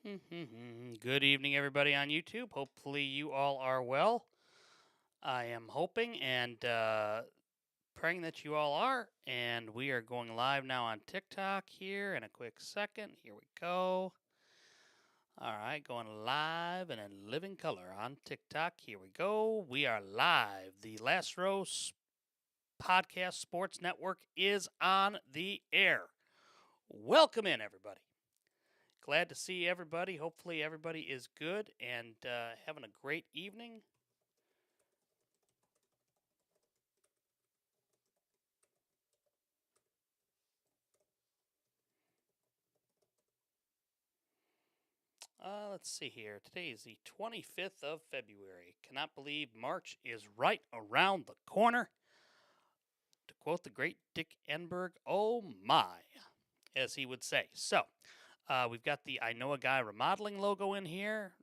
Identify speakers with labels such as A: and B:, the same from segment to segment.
A: Good evening, everybody on YouTube. Hopefully, you all are well. I am hoping and praying that you all are. And we are going live now on TikTok here in a quick second. Here we go. All right, going live and in living color on TikTok. Here we go. We are live. The Last Row Podcast Sports Network is on the air. Welcome in, everybody. Glad to see everybody. Hopefully, everybody is good and having a great evening. Let's see here. Today is the 25th of February. Cannot believe March is right around the corner. To quote the great Dick Enberg, oh my, as he would say. So, we've got the I Know a Guy Remodeling logo in here.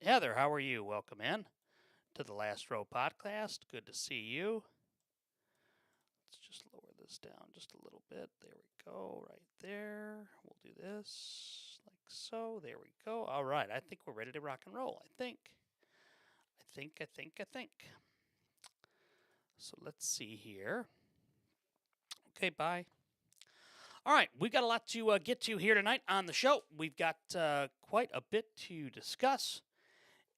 A: Heather, how are you? Welcome in to the Last Row Podcast. Good to see you. Let's just lower this down just a little bit. There we go, right there. We'll do this like so. There we go. All right, I think we're ready to rock and roll. I think. So let's see here. Okay, bye. All right, we got a lot to get to here tonight on the show. We've got quite a bit to discuss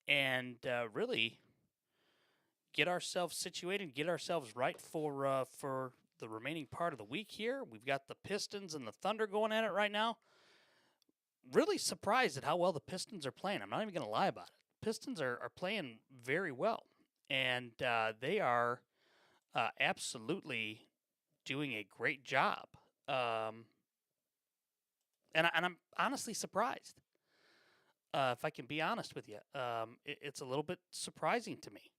A: and really get ourselves situated, get ourselves right for the remaining part of the week here. We've got the Pistons and the Thunder going at it right now. Really surprised at how well the Pistons are playing. I'm not even going to lie about it. Pistons are playing very well, and they are absolutely doing a great job. And I'm honestly surprised. If I can be honest with you, it's a little bit surprising to me.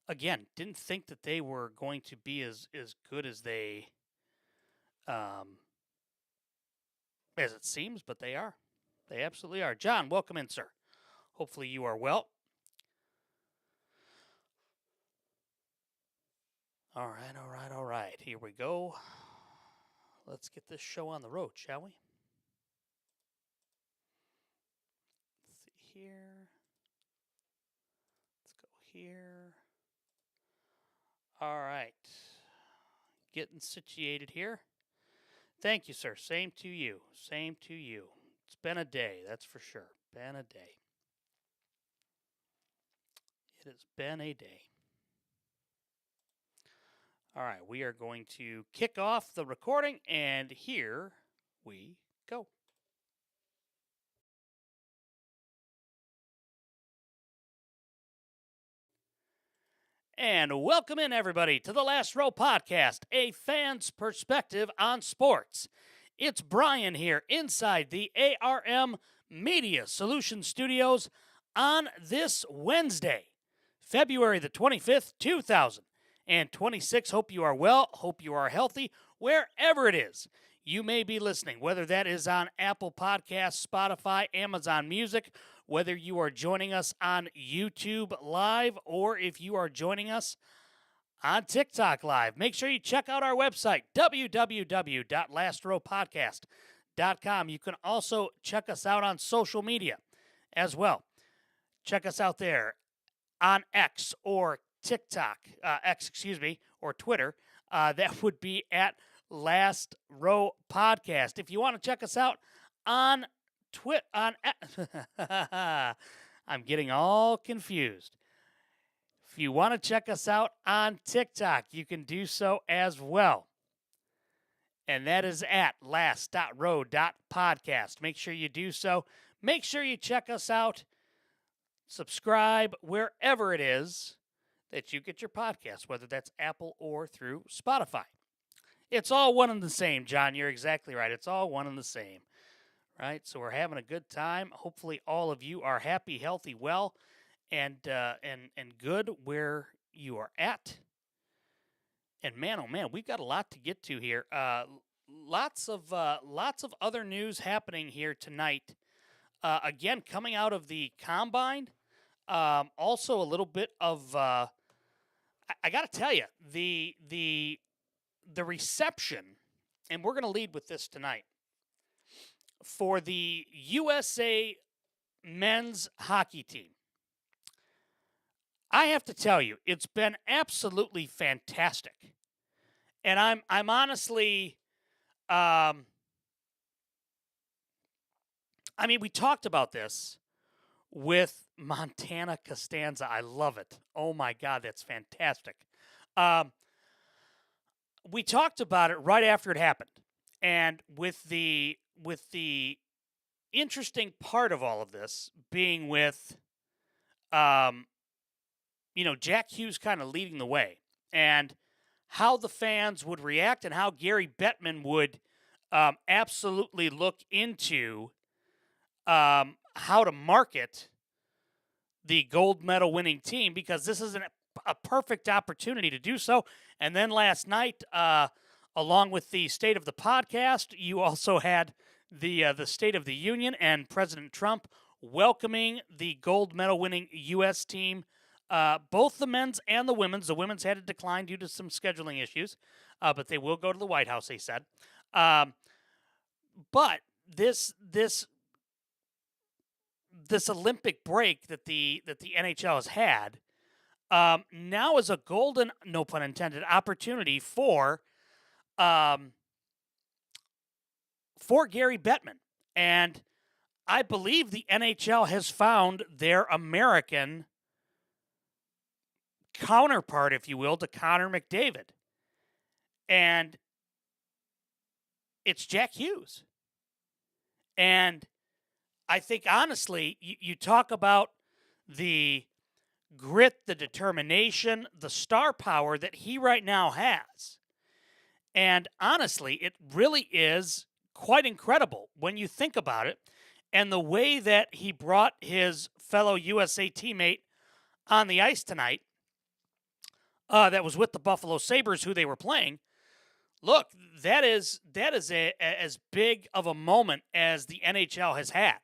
A: Again, didn't think that they were going to be as good as they as it seems, but they are. They absolutely are. John, welcome in, sir. Hopefully you are well. All right. Here we go. Let's get this show on the road, shall we? Let's see here. Let's go here. All right. Getting situated here. Thank you, sir. Same to you. Same to you. It's been a day, that's for sure. Been a day. It has been a day. All right, we are going to kick off the recording, and here we go. And welcome in, everybody, to the Last Row Podcast, a fan's perspective on sports. It's Brian here inside the ARM Media Solutions Studios on this Wednesday, February the 25th, 2026. Hope you are well. Hope you are healthy, wherever it is you may be listening, whether that is on Apple Podcasts, Spotify, Amazon Music, whether you are joining us on YouTube Live or if you are joining us on TikTok Live. Make sure you check out our website, www.lastrowpodcast.com. You can also check us out on social media as well. Check us out there on X or TikTok, or Twitter. That would be at Last Row Podcast. If you want to check us out on I'm getting all confused. If you want to check us out on TikTok, you can do so as well. And that is at last.row.podcast. Make sure you do so. Make sure you check us out. Subscribe wherever it is that you get your podcast, whether that's Apple or through Spotify. It's all one and the same, John. You're exactly right. It's all one and the same, right? So we're having a good time. Hopefully, all of you are happy, healthy, well, and good where you are at. And man, oh man, we've got a lot to get to here. Lots of other news happening here tonight. Again, coming out of the combine. Also, a little bit of. I got to tell you, the reception, and we're going to lead with this tonight. for the USA men's hockey team. I have to tell you, it's been absolutely fantastic. And I'm honestly we talked about this with Montana Costanza. I love it. Oh my God, that's fantastic. We talked about it right after it happened. And with the interesting part of all of this being with Jack Hughes kind of leading the way, and how the fans would react, and how Gary Bettman would absolutely look into how to market the gold medal winning team, because this is a perfect opportunity to do so. And then last night, along with the State of the Podcast, you also had the State of the Union and President Trump welcoming the gold medal winning U.S. team, both the men's and the women's. The women's had to decline due to some scheduling issues, but they will go to the White House, they said. But this Olympic break that the NHL has had now is a golden, no pun intended, opportunity for Gary Bettman. And I believe the NHL has found their American counterpart, if you will, to Connor McDavid. And it's Jack Hughes. And I think, honestly, you talk about the grit, the determination, the star power that he right now has. And honestly, it really is quite incredible when you think about it. And the way that he brought his fellow USA teammate on the ice tonight, that was with the Buffalo Sabres, who they were playing. Look, that is as big of a moment as the NHL has had.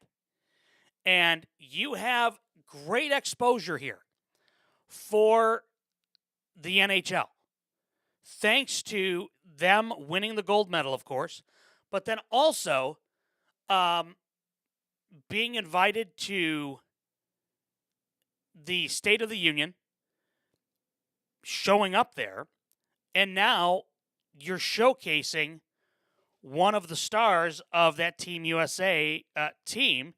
A: And you have great exposure here for the NHL, thanks to them winning the gold medal, of course, but then also being invited to the State of the Union, showing up there, and now you're showcasing one of the stars of that Team USA team,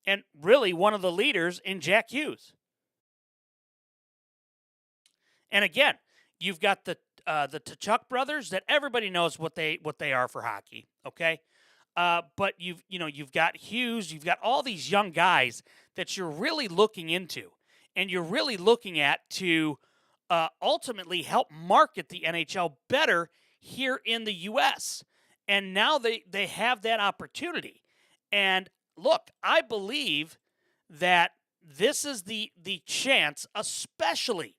A: and really one of the leaders in Jack Hughes. And again, you've got the Tkachuk brothers that everybody knows what they are for hockey. Okay, but you've got Hughes, you've got all these young guys that you're really looking into, and you're really looking at to ultimately help market the NHL better here in the U.S. And now they have that opportunity. And look, I believe that this is the chance, especially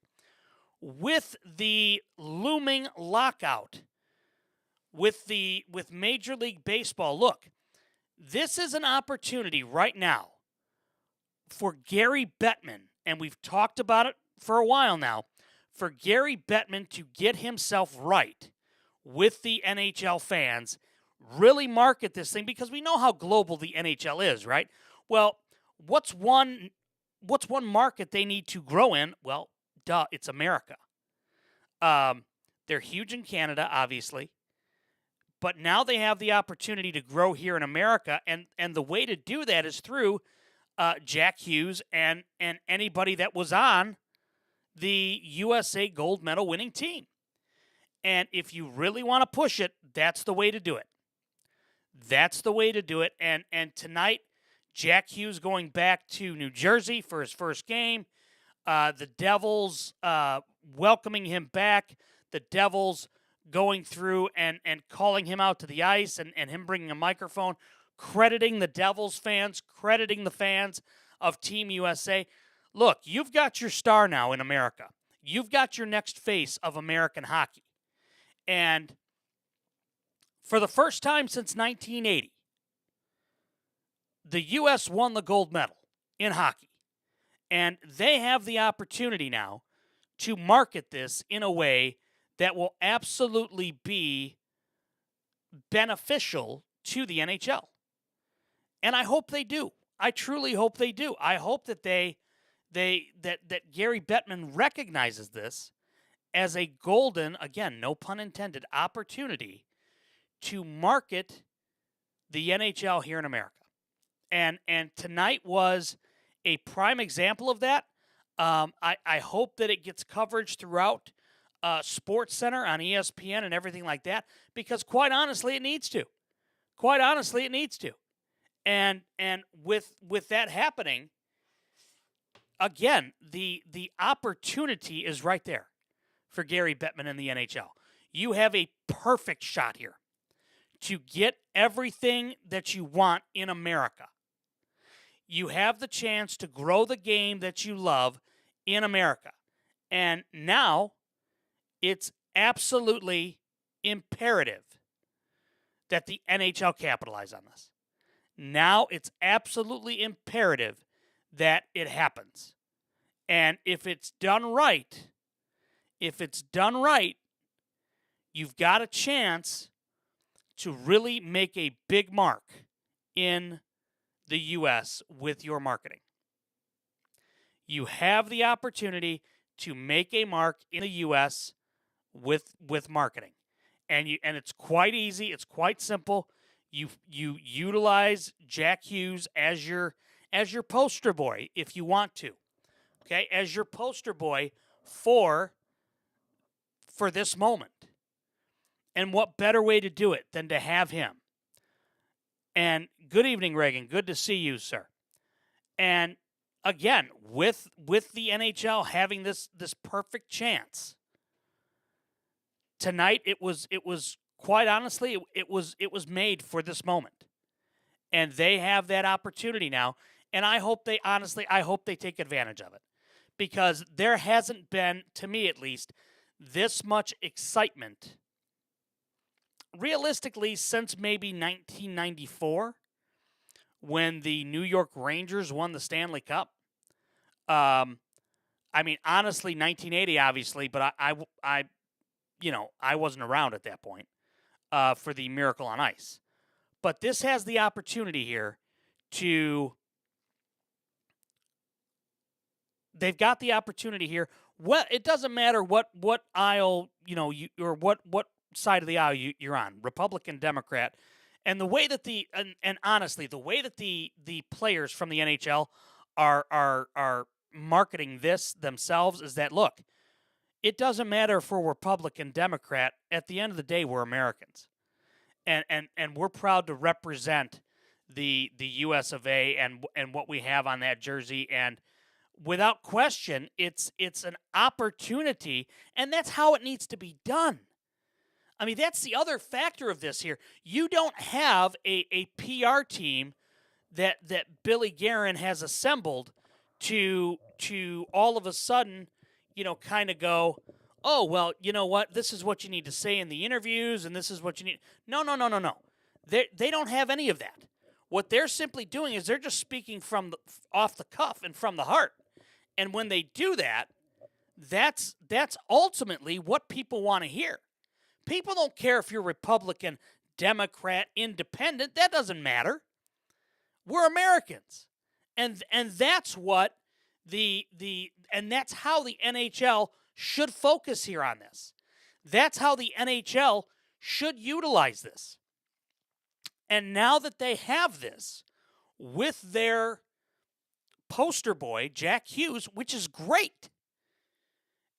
A: with the looming lockout with Major League Baseball. Look, this is an opportunity right now for Gary Bettman, and we've talked about it for a while now, for Gary Bettman to get himself right with the NHL fans, really market this thing, because we know how global the NHL is, right? Well, what's one market they need to grow in? Well, duh, it's America. They're huge in Canada, obviously, but now they have the opportunity to grow here in America, and the way to do that is through Jack Hughes and anybody that was on the USA gold medal winning team. And if you really want to push it, that's the way to do it. That's the way to do it. And tonight, Jack Hughes going back to New Jersey for his first game. The Devils welcoming him back. The Devils going through and calling him out to the ice, and him bringing a microphone, crediting the Devils fans, crediting the fans of Team USA. Look, you've got your star now in America. You've got your next face of American hockey. And for the first time since 1980, the U.S. won the gold medal in hockey. And they have the opportunity now to market this in a way that will absolutely be beneficial to the NHL. And I hope they do. I truly hope they do. I hope that that Gary Bettman recognizes this as a golden, again, no pun intended, opportunity to market the NHL here in America. And tonight was a prime example of that. I hope that it gets coverage throughout Sports Center on ESPN and everything like that, because quite honestly, it needs to. Quite honestly, it needs to. And with that happening, again, the opportunity is right there for Gary Bettman in the NHL. You have a perfect shot here to get everything that you want in America. You have the chance to grow the game that you love in America. And now it's absolutely imperative that the NHL capitalize on this. Now it's absolutely imperative that it happens. And if it's done right, you've got a chance to really make a big mark in the U.S. with your marketing. You have the opportunity to make a mark in the U.S. with marketing, and it's quite easy. It's quite simple. You utilize Jack Hughes as your poster boy if you want to, okay, as your poster boy for this moment. And what better way to do it than to have him? And good evening, Reagan. Good to see you, sir. And again, with the NHL having this perfect chance tonight, it was quite honestly it was made for this moment, and they have that opportunity now. And I hope they take advantage of it, because there hasn't been, to me at least, this much excitement realistically since maybe 1994, when the New York Rangers won the Stanley Cup. I mean, honestly, 1980, obviously, but I wasn't around at that point for the Miracle on Ice. But this has the opportunity here to. They've got the opportunity here. Well, it doesn't matter what aisle or what side of the aisle you're on, Republican, Democrat, and the way that and honestly, the way that the players from the NHL are marketing this themselves is that, look, it doesn't matter if we're Republican, Democrat. At the end of the day, we're Americans, and we're proud to represent the U.S. of A. and what we have on that jersey. And without question, it's an opportunity, and that's how it needs to be done. I mean, that's the other factor of this here. You don't have a PR team that Billy Guerin has assembled to all of a sudden, kind of go, oh, well, you know what? This is what you need to say in the interviews, and this is what you need. No. They don't have any of that. What they're simply doing is they're just speaking off the cuff and from the heart. And when they do that, that's ultimately what people want to hear. People don't care if you're Republican, Democrat, Independent. That doesn't matter. We're Americans. And that's what and that's how the NHL should focus here on this. That's how the NHL should utilize this. And now that they have this with their poster boy, Jack Hughes, which is great,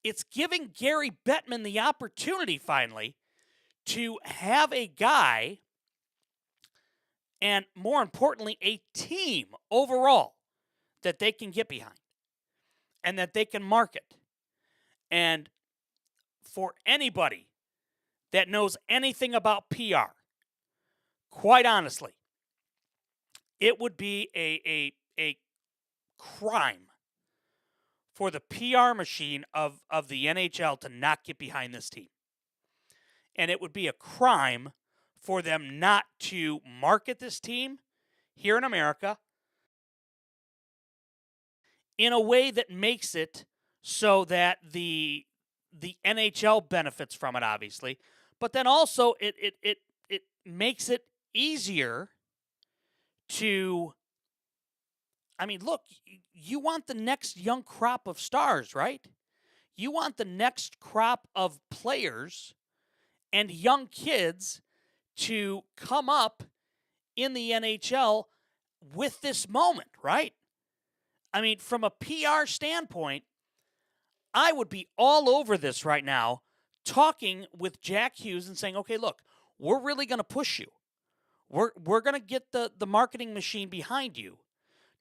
A: it's giving Gary Bettman the opportunity finally to have a guy, and more importantly, a team overall that they can get behind and that they can market. And for anybody that knows anything about PR, quite honestly, it would be a crime for the PR machine of the NHL to not get behind this team. And it would be a crime for them not to market this team here in America in a way that makes it so that the NHL benefits from it, obviously, but then also it makes it easier to, I mean, look, you want the next young crop of stars, right? You want the next crop of players and young kids to come up in the NHL with this moment, right? I mean, from a PR standpoint, I would be all over this right now, talking with Jack Hughes and saying, okay, look, we're really going to push you. We're going to get the marketing machine behind you,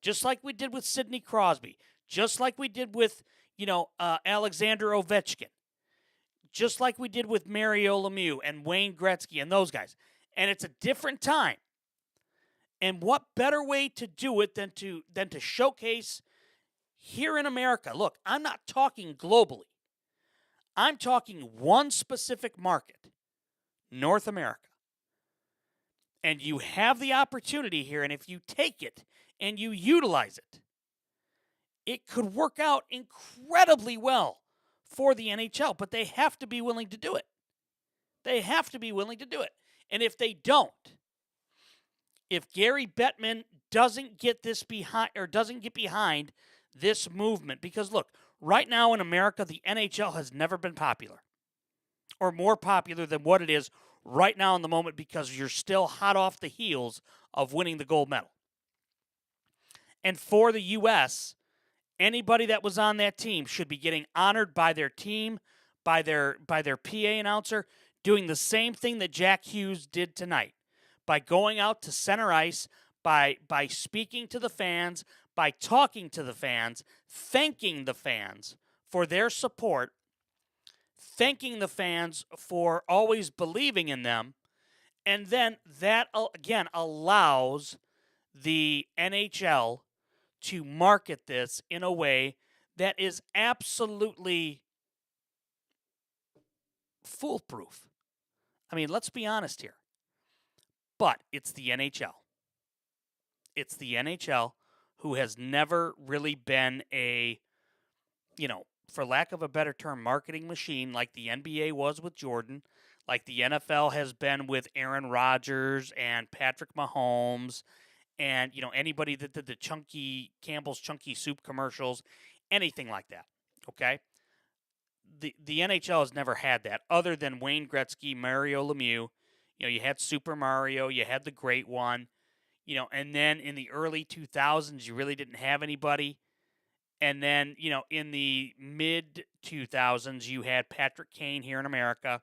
A: just like we did with Sidney Crosby, just like we did with, Alexander Ovechkin, just like we did with Mario Lemieux and Wayne Gretzky and those guys. And it's a different time. And what better way to do it than to showcase here in America? Look, I'm not talking globally. I'm talking one specific market, North America. And you have the opportunity here, and if you take it and you utilize it, it could work out incredibly well for the NHL, but they have to be willing to do it. They have to be willing to do it. And if they don't, if Gary Bettman doesn't get this behind, or doesn't get behind this movement, because look, right now in America, the NHL has never been popular or more popular than what it is right now in the moment, because you're still hot off the heels of winning the gold medal. And for the U.S., anybody that was on that team should be getting honored by their team, by their PA announcer, doing the same thing that Jack Hughes did tonight, by going out to center ice, by speaking to the fans, by talking to the fans, thanking the fans for their support, thanking the fans for always believing in them, and then that, again, allows the NHL to market this in a way that is absolutely foolproof. I mean, let's be honest here. But it's the NHL. It's the NHL, who has never really been a, for lack of a better term, marketing machine like the NBA was with Jordan, like the NFL has been with Aaron Rodgers and Patrick Mahomes, and anybody that did the Campbell's Chunky Soup commercials, anything like that. Okay, the NHL has never had that, other than Wayne Gretzky, Mario Lemieux. You had Super Mario, you had the Great One, and then in the early 2000s, you really didn't have anybody. And then, in the mid 2000s, you had Patrick Kane here in America.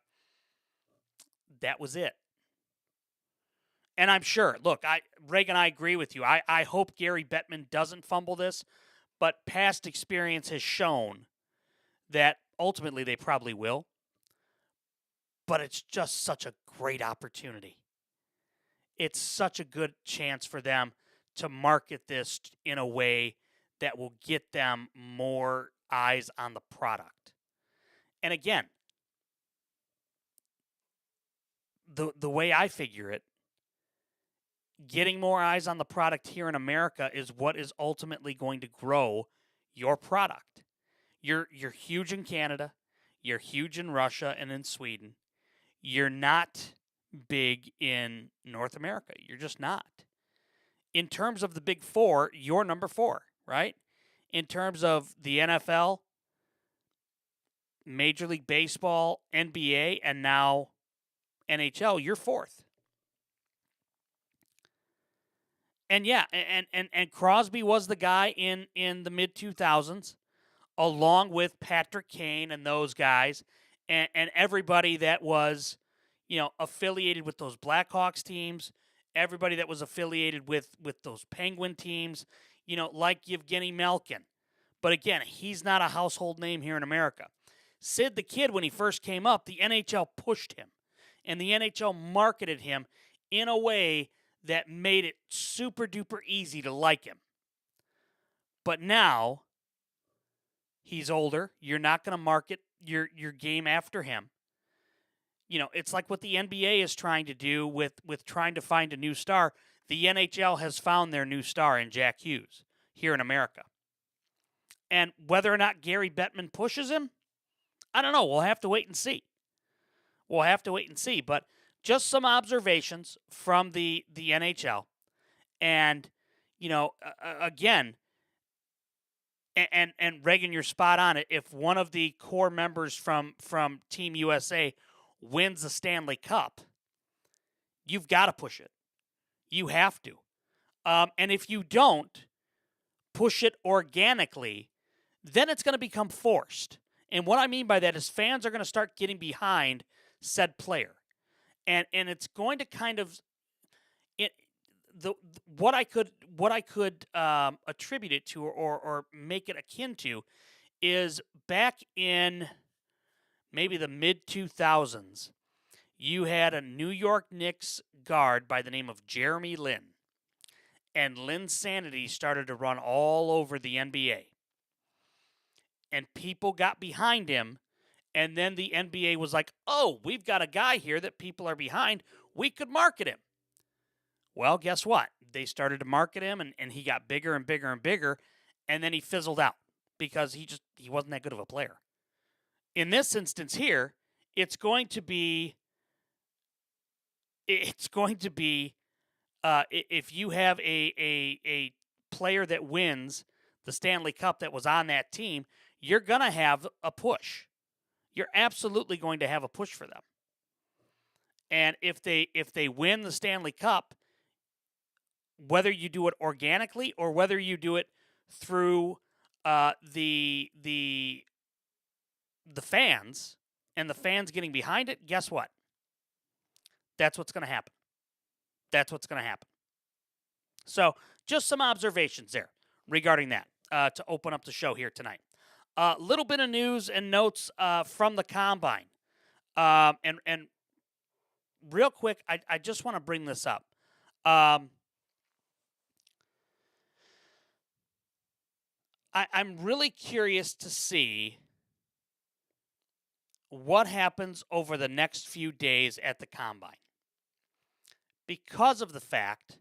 A: That was it. And I'm sure, look, Reagan, I agree with you. I hope Gary Bettman doesn't fumble this, but past experience has shown that ultimately they probably will. But it's just such a great opportunity. It's such a good chance for them to market this in a way that will get them more eyes on the product. And again, the way I figure it, getting more eyes on the product here in America is what is ultimately going to grow your product. You're huge in Canada, you're huge in Russia and in Sweden. You're not big in North America. You're just not. In terms of the big four, you're number 4, right? In terms of the NFL, Major League Baseball, NBA, and now NHL, you're 4th. And yeah, and Crosby was the guy in the mid 2000s, along with Patrick Kane and those guys, and everybody that was, affiliated with those Blackhawks teams, everybody that was affiliated with those Penguin teams, like Yevgeny Malkin. But again, he's not a household name here in America. Sid the Kid, when he first came up, the NHL pushed him, and the NHL marketed him in a way that made it super duper easy to like him. But now he's older. You're not going to market your game after him. It's like what the NBA is trying to do with trying to find a new star. The NHL has found their new star in Jack Hughes here in America. And whether or not Gary Bettman pushes him, I don't know. We'll have to wait and see. But just some observations from the NHL. And, again, and Reagan, you're spot on it. If one of the core members from Team USA wins the Stanley Cup, you've got to push it. You have to. And if you don't push it organically, then it's going to become forced. And what I mean by that is fans are going to start getting behind said player. And it's going to kind of what I could attribute it to or make it akin to is back in maybe the mid 2000s, you had a New York Knicks guard by the name of Jeremy Lin. And Linsanity started to run all over the NBA. And people got behind him. And then the NBA was like, oh, we've got a guy here that people are behind. We could market him. Well, guess what? They started to market him, and he got bigger and bigger and bigger. And then he fizzled out because he wasn't that good of a player. In this instance here, it's going to be if you have a player that wins the Stanley Cup that was on that team, you're going to have a push. You're absolutely going to have a push for them. And if they win the Stanley Cup, whether you do it organically or whether you do it through the fans and the fans getting behind it, guess what? That's what's going to happen. That's what's going to happen. So just some observations there regarding that to open up the show here tonight. A little bit of news and notes from the Combine. And real quick, I just want to bring this up. I'm really curious to see what happens over the next few days at the Combine, because of the fact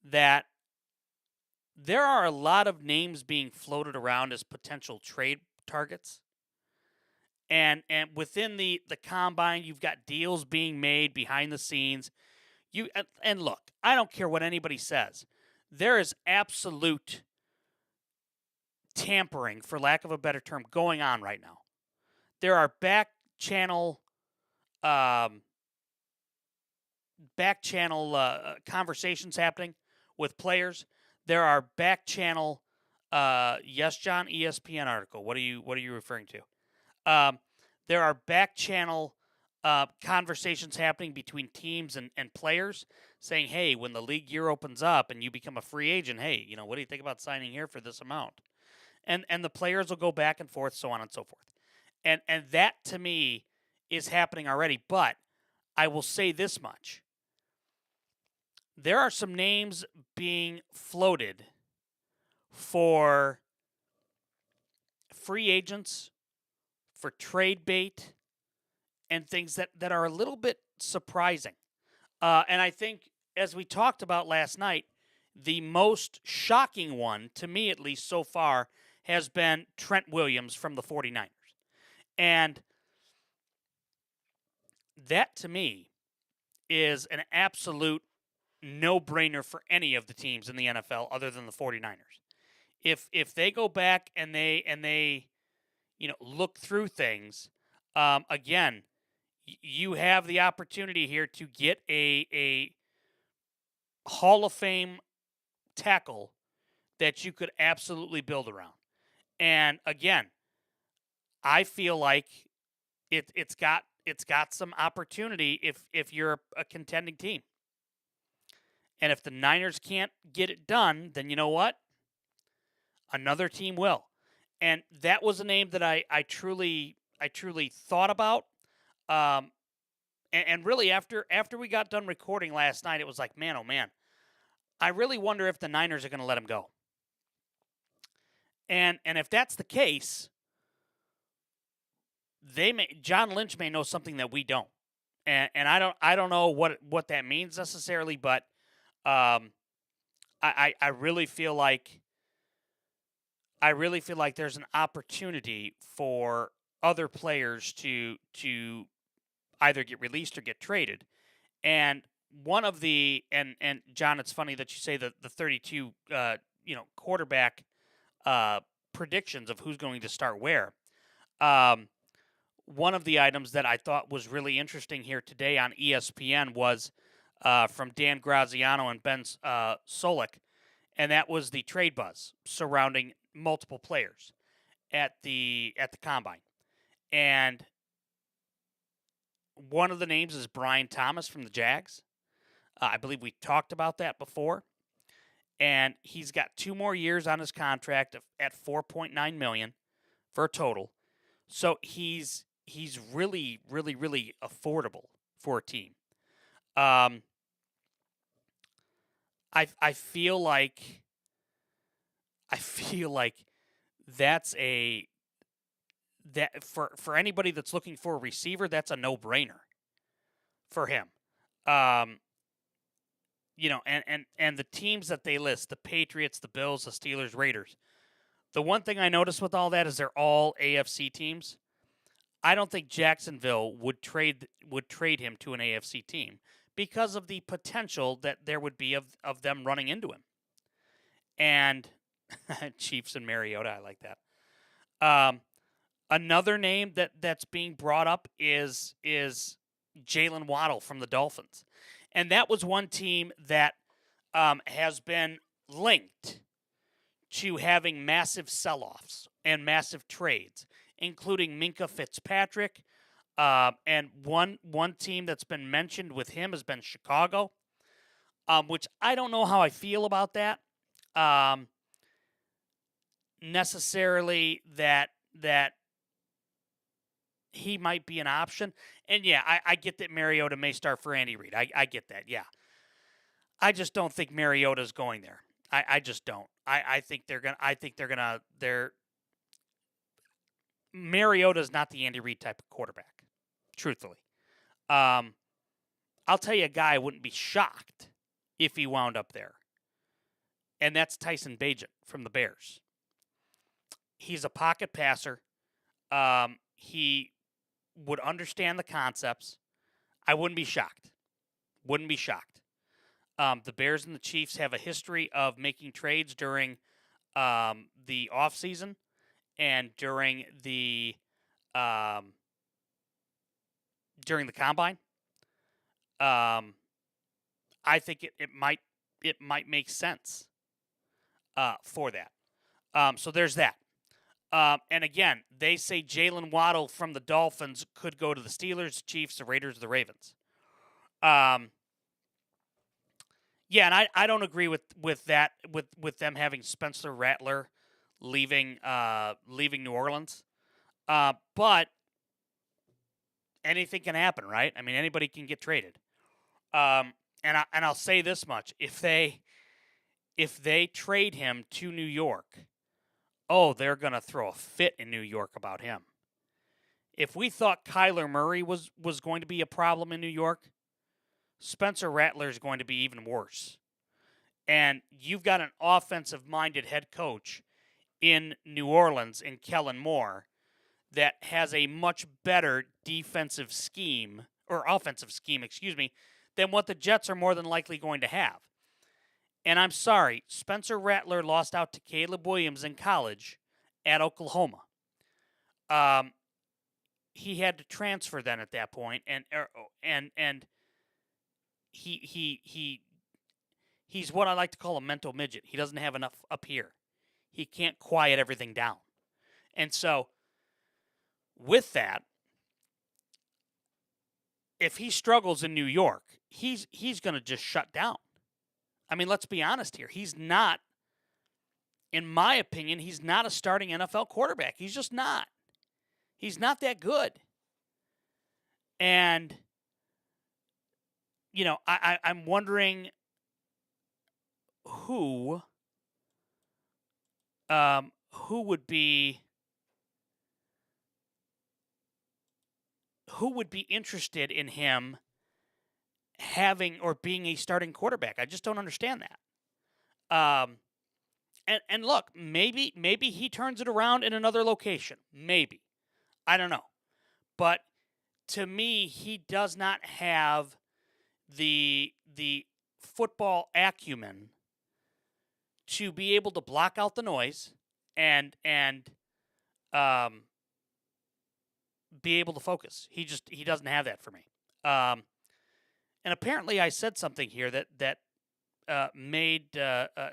A: that there are a lot of names being floated around as potential trade targets. And within the Combine, you've got deals being made behind the scenes. And look, I don't care what anybody says. There is absolute tampering, for lack of a better term, going on right now. There are back channel conversations happening with players. There are back channel yes, John, ESPN article. What are you referring to? There are back channel conversations happening between teams and players saying, hey, when the league year opens up and you become a free agent, hey, what do you think about signing here for this amount? And the players will go back and forth, so on and so forth. And that, to me, is happening already. But I will say this much. There are some names being floated for free agents, for trade bait, and things that are a little bit surprising. And I think, as we talked about last night, the most shocking one, to me at least so far, has been Trent Williams from the 49ers. And that, to me, is an absolute no-brainer for any of the teams in the NFL other than the 49ers. If they go back and they look through things, again, you have the opportunity here to get a Hall of Fame tackle that you could absolutely build around. And again, I feel like it's got some opportunity if you're a contending team. And if the Niners can't get it done, then you know what? Another team will. And that was a name that I truly thought about. And really after we got done recording last night, it was like, man, oh man, I really wonder if the Niners are going to let him go. And if that's the case, John Lynch may know something that we don't. And I don't know what that means necessarily, but I really feel like there's an opportunity for other players to either get released or get traded. And one of the and John, it's funny that you say the 32 quarterback predictions of who's going to start where. One of the items that I thought was really interesting here today on ESPN was from Dan Graziano and Ben Solik, and that was the trade buzz surrounding multiple players at the combine. And one of the names is Brian Thomas from the Jags. I believe we talked about that before. And he's got 2 more years on his contract at $4.9 million for a total. So he's really, really, really affordable for a team. I feel like that's that for anybody that's looking for a receiver, that's a no-brainer for him. And the teams that they list, the Patriots, the Bills, the Steelers, Raiders. The one thing I noticed with all that is they're all AFC teams. I don't think Jacksonville would trade him to an AFC team because of the potential that there would be of them running into him. And Chiefs and Mariota, I like that. Another name that's being brought up is Jalen Waddle from the Dolphins. And that was one team that has been linked to having massive sell-offs and massive trades, including Minkah Fitzpatrick. And one team that's been mentioned with him has been Chicago, which I don't know how I feel about that. Necessarily that he might be an option. And yeah, I get that Mariota may start for Andy Reid. I get that, yeah. I just don't think Mariota's going there. I just don't. I think Mariota's not the Andy Reid type of quarterback, truthfully. I'll tell you a guy I wouldn't be shocked if he wound up there. And that's Tyson Bagent from the Bears. He's a pocket passer. He would understand the concepts. I wouldn't be shocked. The Bears and the Chiefs have a history of making trades during the offseason and during the combine. I think it might make sense for that. So there's that. And again, they say Jalen Waddle from the Dolphins could go to the Steelers, Chiefs, the Raiders, the Ravens. Yeah, and I don't agree with that with them having Spencer Rattler leaving New Orleans. But anything can happen, right? I mean, anybody can get traded. And I'll say this much: if they trade him to New York, they're going to throw a fit in New York about him. If we thought Kyler Murray was going to be a problem in New York, Spencer Rattler is going to be even worse. And you've got an offensive-minded head coach in New Orleans, in Kellen Moore, that has a much better offensive scheme, than what the Jets are more than likely going to have. And I'm sorry, Spencer Rattler lost out to Caleb Williams in college at Oklahoma. He had to transfer then at that point, and he's what I like to call a mental midget. He doesn't have enough up here. He can't quiet everything down. And so, with that, if he struggles in New York, he's going to just shut down. I mean, let's be honest here. He's not, in my opinion, he's not a starting NFL quarterback. He's just not. He's not that good. And, I'm wondering who would be interested in him having or being a starting quarterback. I just don't understand that. And look, maybe he turns it around in another location. Maybe. I don't know. But to me, he does not have the football acumen to be able to block out the noise and be able to focus. He doesn't have that for me. And apparently, I said something here that made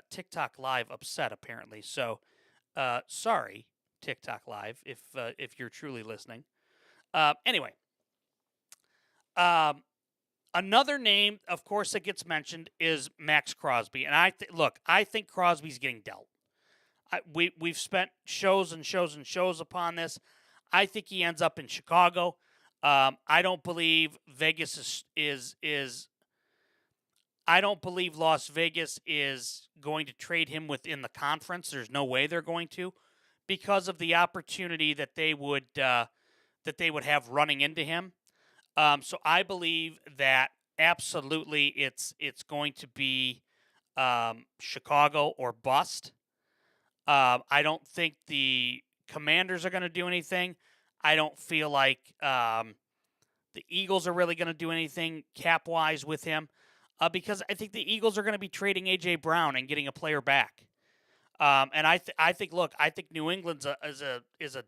A: TikTok Live upset. Apparently, so sorry, TikTok Live, if you're truly listening. Anyway, another name, of course, that gets mentioned is Max Crosby, and I think Crosby's getting dealt. We've spent shows and shows and shows upon this. I think he ends up in Chicago. I don't believe Vegas is. I don't believe Las Vegas is going to trade him within the conference. There's no way they're going to, because of the opportunity that they would have running into him. So I believe that absolutely it's going to be Chicago or bust. I don't think the Commanders are going to do anything. I don't feel like the Eagles are really going to do anything cap-wise with him, because I think the Eagles are going to be trading A.J. Brown and getting a player back. And I think New England's is a,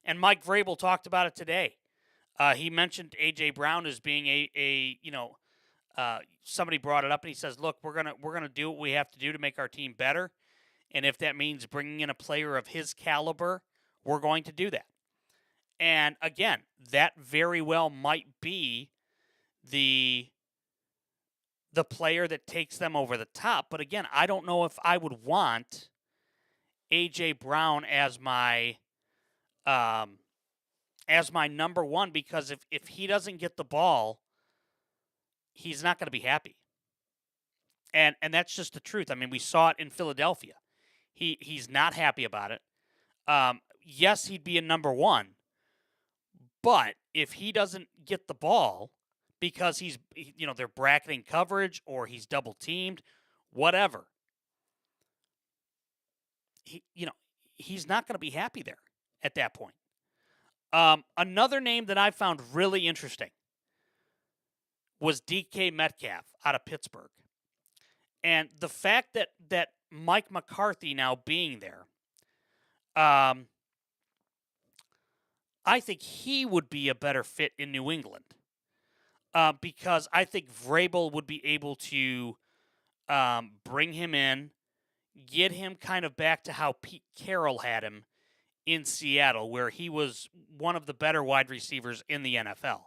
A: and Mike Vrabel talked about it today. He mentioned A.J. Brown as being somebody brought it up and he says, look, we're gonna do what we have to do to make our team better. And if that means bringing in a player of his caliber, we're going to do that. And again, that very well might be the player that takes them over the top. But again, I don't know if I would want A.J. Brown as my number one, because if he doesn't get the ball, he's not going to be happy. And that's just the truth. I mean, we saw it in Philadelphia. He's not happy about it. Yes, he'd be a number one, but if he doesn't get the ball because they're bracketing coverage or he's double teamed, whatever, he's not going to be happy there at that point. Another name that I found really interesting was DK Metcalf out of Pittsburgh. And the fact that Mike McCarthy now being there, I think he would be a better fit in New England, because I think Vrabel would be able to bring him in, get him kind of back to how Pete Carroll had him in Seattle, where he was one of the better wide receivers in the NFL.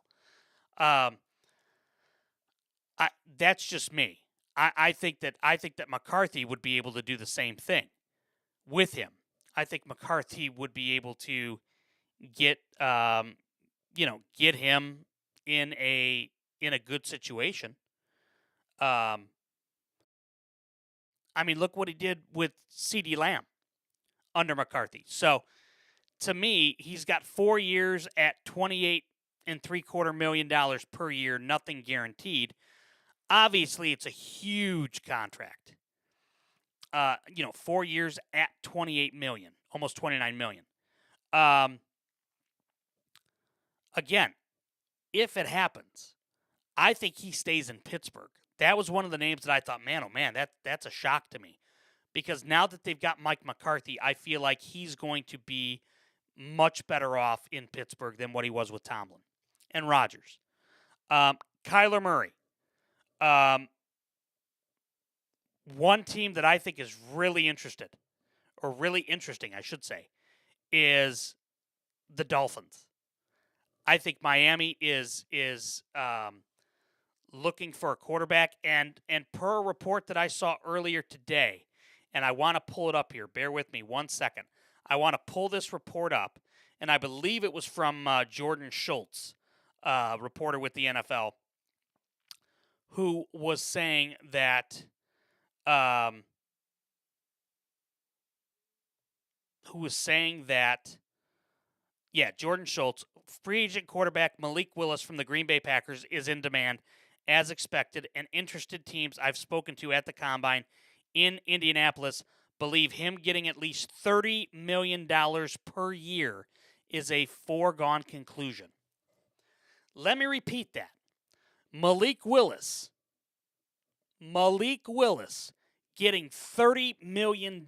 A: That's just me. I think that McCarthy would be able to do the same thing with him. I think McCarthy would be able to get him in a good situation. I mean, look what he did with CeeDee Lamb under McCarthy. So, to me, he's got 4 years at $28.75 million per year, nothing guaranteed. Obviously, it's a huge contract. 4 years at $28 million, almost $29 million. Again, if it happens, I think he stays in Pittsburgh. That was one of the names that I thought, man, oh man, that's a shock to me. Because now that they've got Mike McCarthy, I feel like he's going to be much better off in Pittsburgh than what he was with Tomlin and Rodgers. Kyler Murray. One team that I think is really interesting, I should say, is the Dolphins. I think Miami is looking for a quarterback, and per a report that I saw earlier today, and I want to pull it up here. Bear with me 1 second. I want to pull this report up, and I believe it was from Jordan Schultz, reporter with the NFL, who was saying that Jordan Schultz, free agent quarterback Malik Willis from the Green Bay Packers is in demand as expected, and interested teams I've spoken to at the Combine in Indianapolis believe him getting at least $30 million per year is a foregone conclusion. Let me repeat that. Malik Willis getting $30 million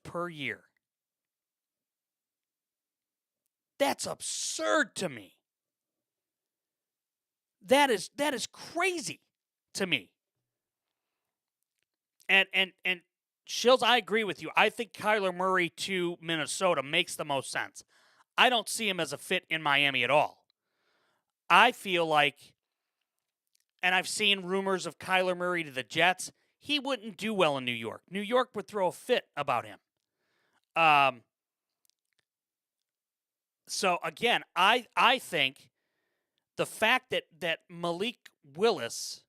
A: per year. That's absurd to me. That is crazy to me. And Shills, I agree with you. I think Kyler Murray to Minnesota makes the most sense. I don't see him as a fit in Miami at all. I feel like, and I've seen rumors of Kyler Murray to the Jets, he wouldn't do well in New York. New York would throw a fit about him. So again, I think the fact that Malik Willis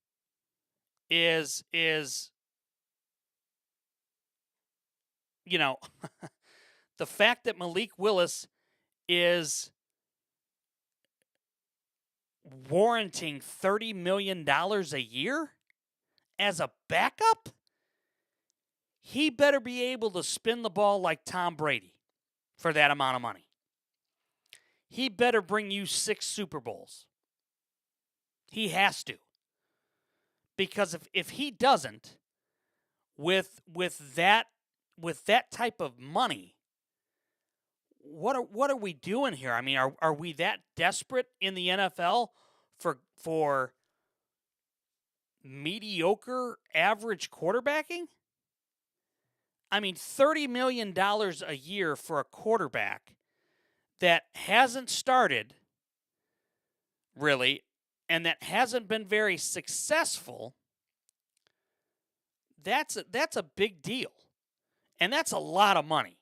A: is the fact that Malik Willis is warranting $30 million a year as a backup, he better be able to spin the ball like Tom Brady for that amount of money. He better bring you 6 Super Bowls. He has to. Because if he doesn't, with that type of money, what are we doing here? I mean, are we that desperate in the NFL for mediocre average quarterbacking? I mean, $30 million a year for a quarterback that hasn't started really and that hasn't been very successful, that's a big deal. And that's a lot of money.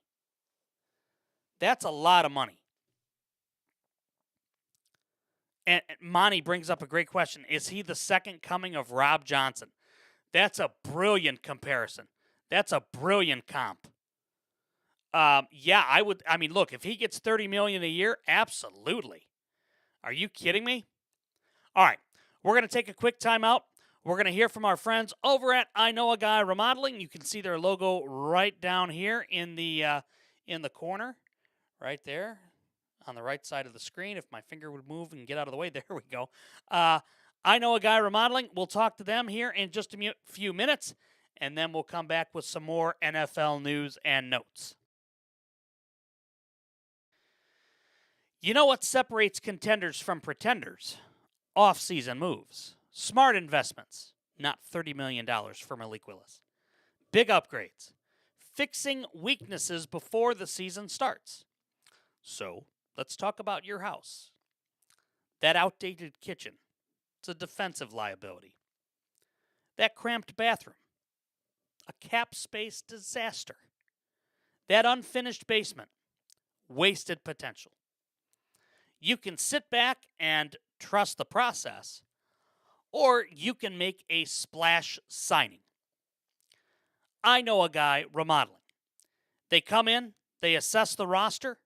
A: That's a lot of money. And Monty brings up a great question. Is he the second coming of Rob Johnson? That's a brilliant comparison. That's a brilliant comp. Yeah, I would. I mean, look, if he gets $30 million a year, absolutely. Are you kidding me? All right, we're going to take a quick timeout. We're going to hear from our friends over at I Know a Guy Remodeling. You can see their logo right down here in the corner, right there on the right side of the screen. If my finger would move and get out of the way, there we go. I Know a Guy Remodeling. We'll talk to them here in just a few minutes, and then we'll come back with some more NFL news and notes. You know what separates contenders from pretenders? Off-season moves. Smart investments. Not $30 million for Malik Willis. Big upgrades. Fixing weaknesses before the season starts. So, let's talk about your house. That outdated kitchen. It's a defensive liability. That cramped bathroom. A cap space disaster. That unfinished basement. Wasted potential. You can sit back and trust the process, or you can make a splash signing. I Know a Guy Remodeling. They come in, they assess the roster,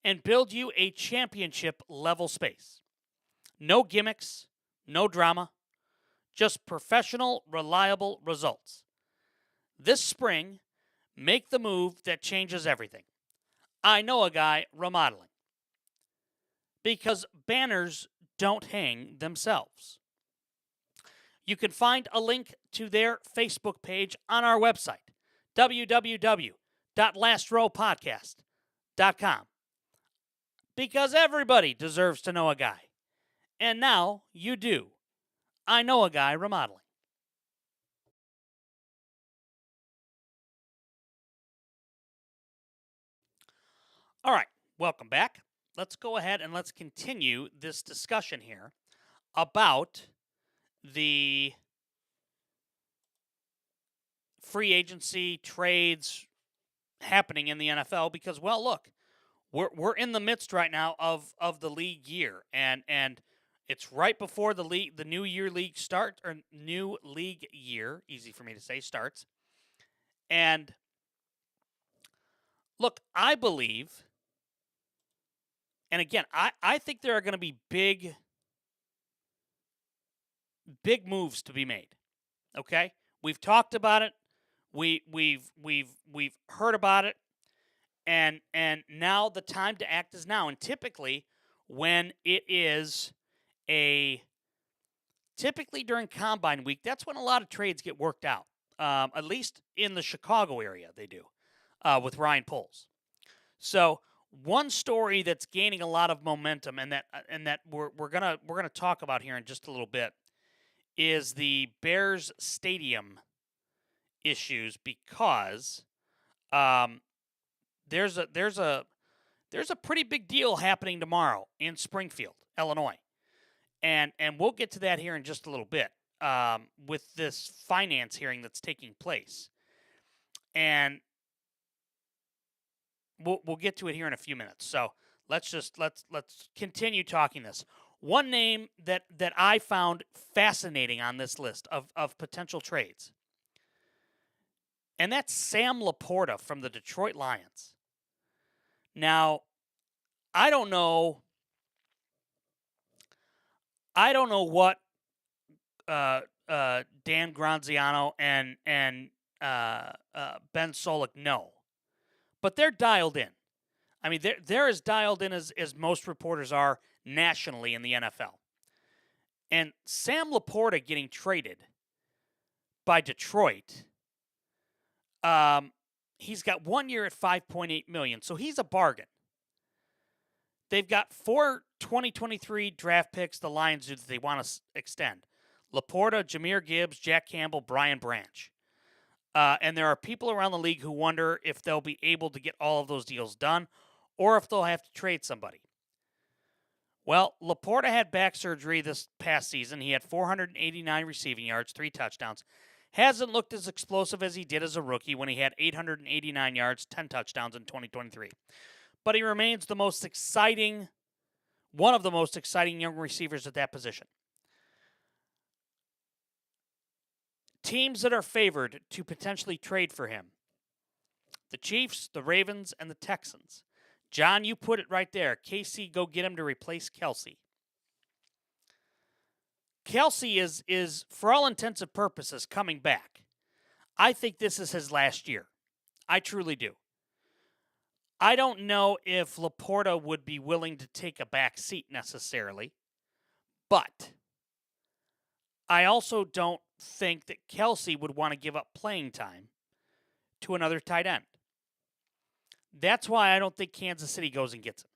A: and build you a championship-level space. No gimmicks, no drama, just professional, reliable results. This spring, make the move that changes everything. I Know a Guy Remodeling. Because banners don't hang themselves. You can find a link to their Facebook page on our website, www.lastrowpodcast.com. Because everybody deserves to know a guy. And now you do. I Know a Guy Remodeling. All right, welcome back. Let's go ahead and let's continue this discussion here about the free agency trades happening in the NFL because, well, look, we're in the midst right now of the league year, and it's right before the new league year, easy for me to say, starts. And look, I believe, and again, I think there are going to be big moves to be made. Okay? We've talked about it. We've heard about it. And now the time to act is now. And typically when it is a typically during Combine Week, that's when a lot of trades get worked out. At least in the Chicago area, they do, with Ryan Poles. So one story that's gaining a lot of momentum, and that we're gonna talk about here in just a little bit, is the Bears Stadium issues, because there's a pretty big deal happening tomorrow in Springfield, Illinois, and we'll get to that here in just a little bit, with this finance hearing that's taking place, and we'll get to it here in a few minutes. So let's continue talking this. One name that I found fascinating on this list of potential trades, and that's Sam Laporta from the Detroit Lions. Now, I don't know what Dan Granziano and Ben Solik know, but they're dialed in. I mean, they're as dialed in as most reporters are nationally in the NFL. And Sam Laporta getting traded by Detroit, he's got 1 year at $5.8 million, so he's a bargain. They've got 4 2023 draft picks the Lions do that they want to extend. Laporta, Jahmyr Gibbs, Jack Campbell, Brian Branch. And there are people around the league who wonder if they'll be able to get all of those deals done or if they'll have to trade somebody. Well, Laporta had back surgery this past season. He had 489 receiving yards, 3 touchdowns. Hasn't looked as explosive as he did as a rookie when he had 889 yards, 10 touchdowns in 2023. But he remains one of the most exciting young receivers at that position. Teams that are favored to potentially trade for him: the Chiefs, the Ravens, and the Texans. John, you put it right there. KC, go get him to replace Kelce. Kelce is, for all intents and purposes, coming back. I think this is his last year. I truly do. I don't know if Laporta would be willing to take a back seat necessarily, but I also don't think that Kelce would want to give up playing time to another tight end. That's why I don't think Kansas City goes and gets him.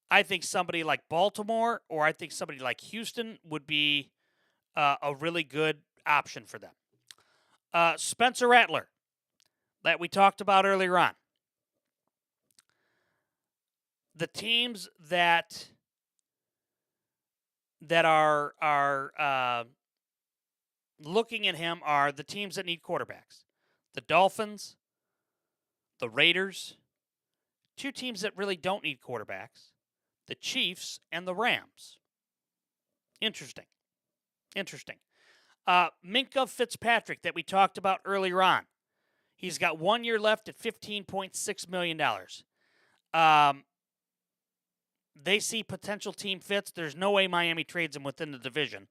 A: I think somebody like Baltimore or I think somebody like Houston would be a really good option for them. Spencer Rattler, that we talked about earlier on. The teams that are looking at him are the teams that need quarterbacks. The Dolphins, the Raiders, 2 teams that really don't need quarterbacks, the Chiefs, and the Rams. Interesting. Minkah Fitzpatrick that we talked about earlier on. He's got 1 year left at $15.6 million. They see potential team fits. There's no way Miami trades him within the division.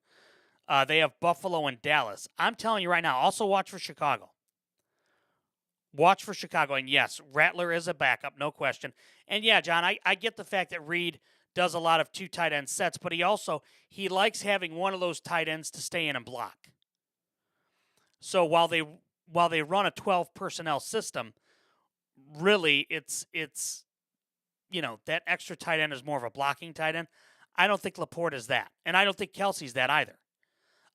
A: They have Buffalo and Dallas. I'm telling you right now, also watch for Chicago. And yes, Rattler is a backup, no question. And yeah, John, I get the fact that Reed does a lot of 2 tight end sets, but he likes having one of those tight ends to stay in and block. So while they run a 12 personnel system, really it's that extra tight end is more of a blocking tight end. I don't think Laporta is that, and I don't think Kelce's that either.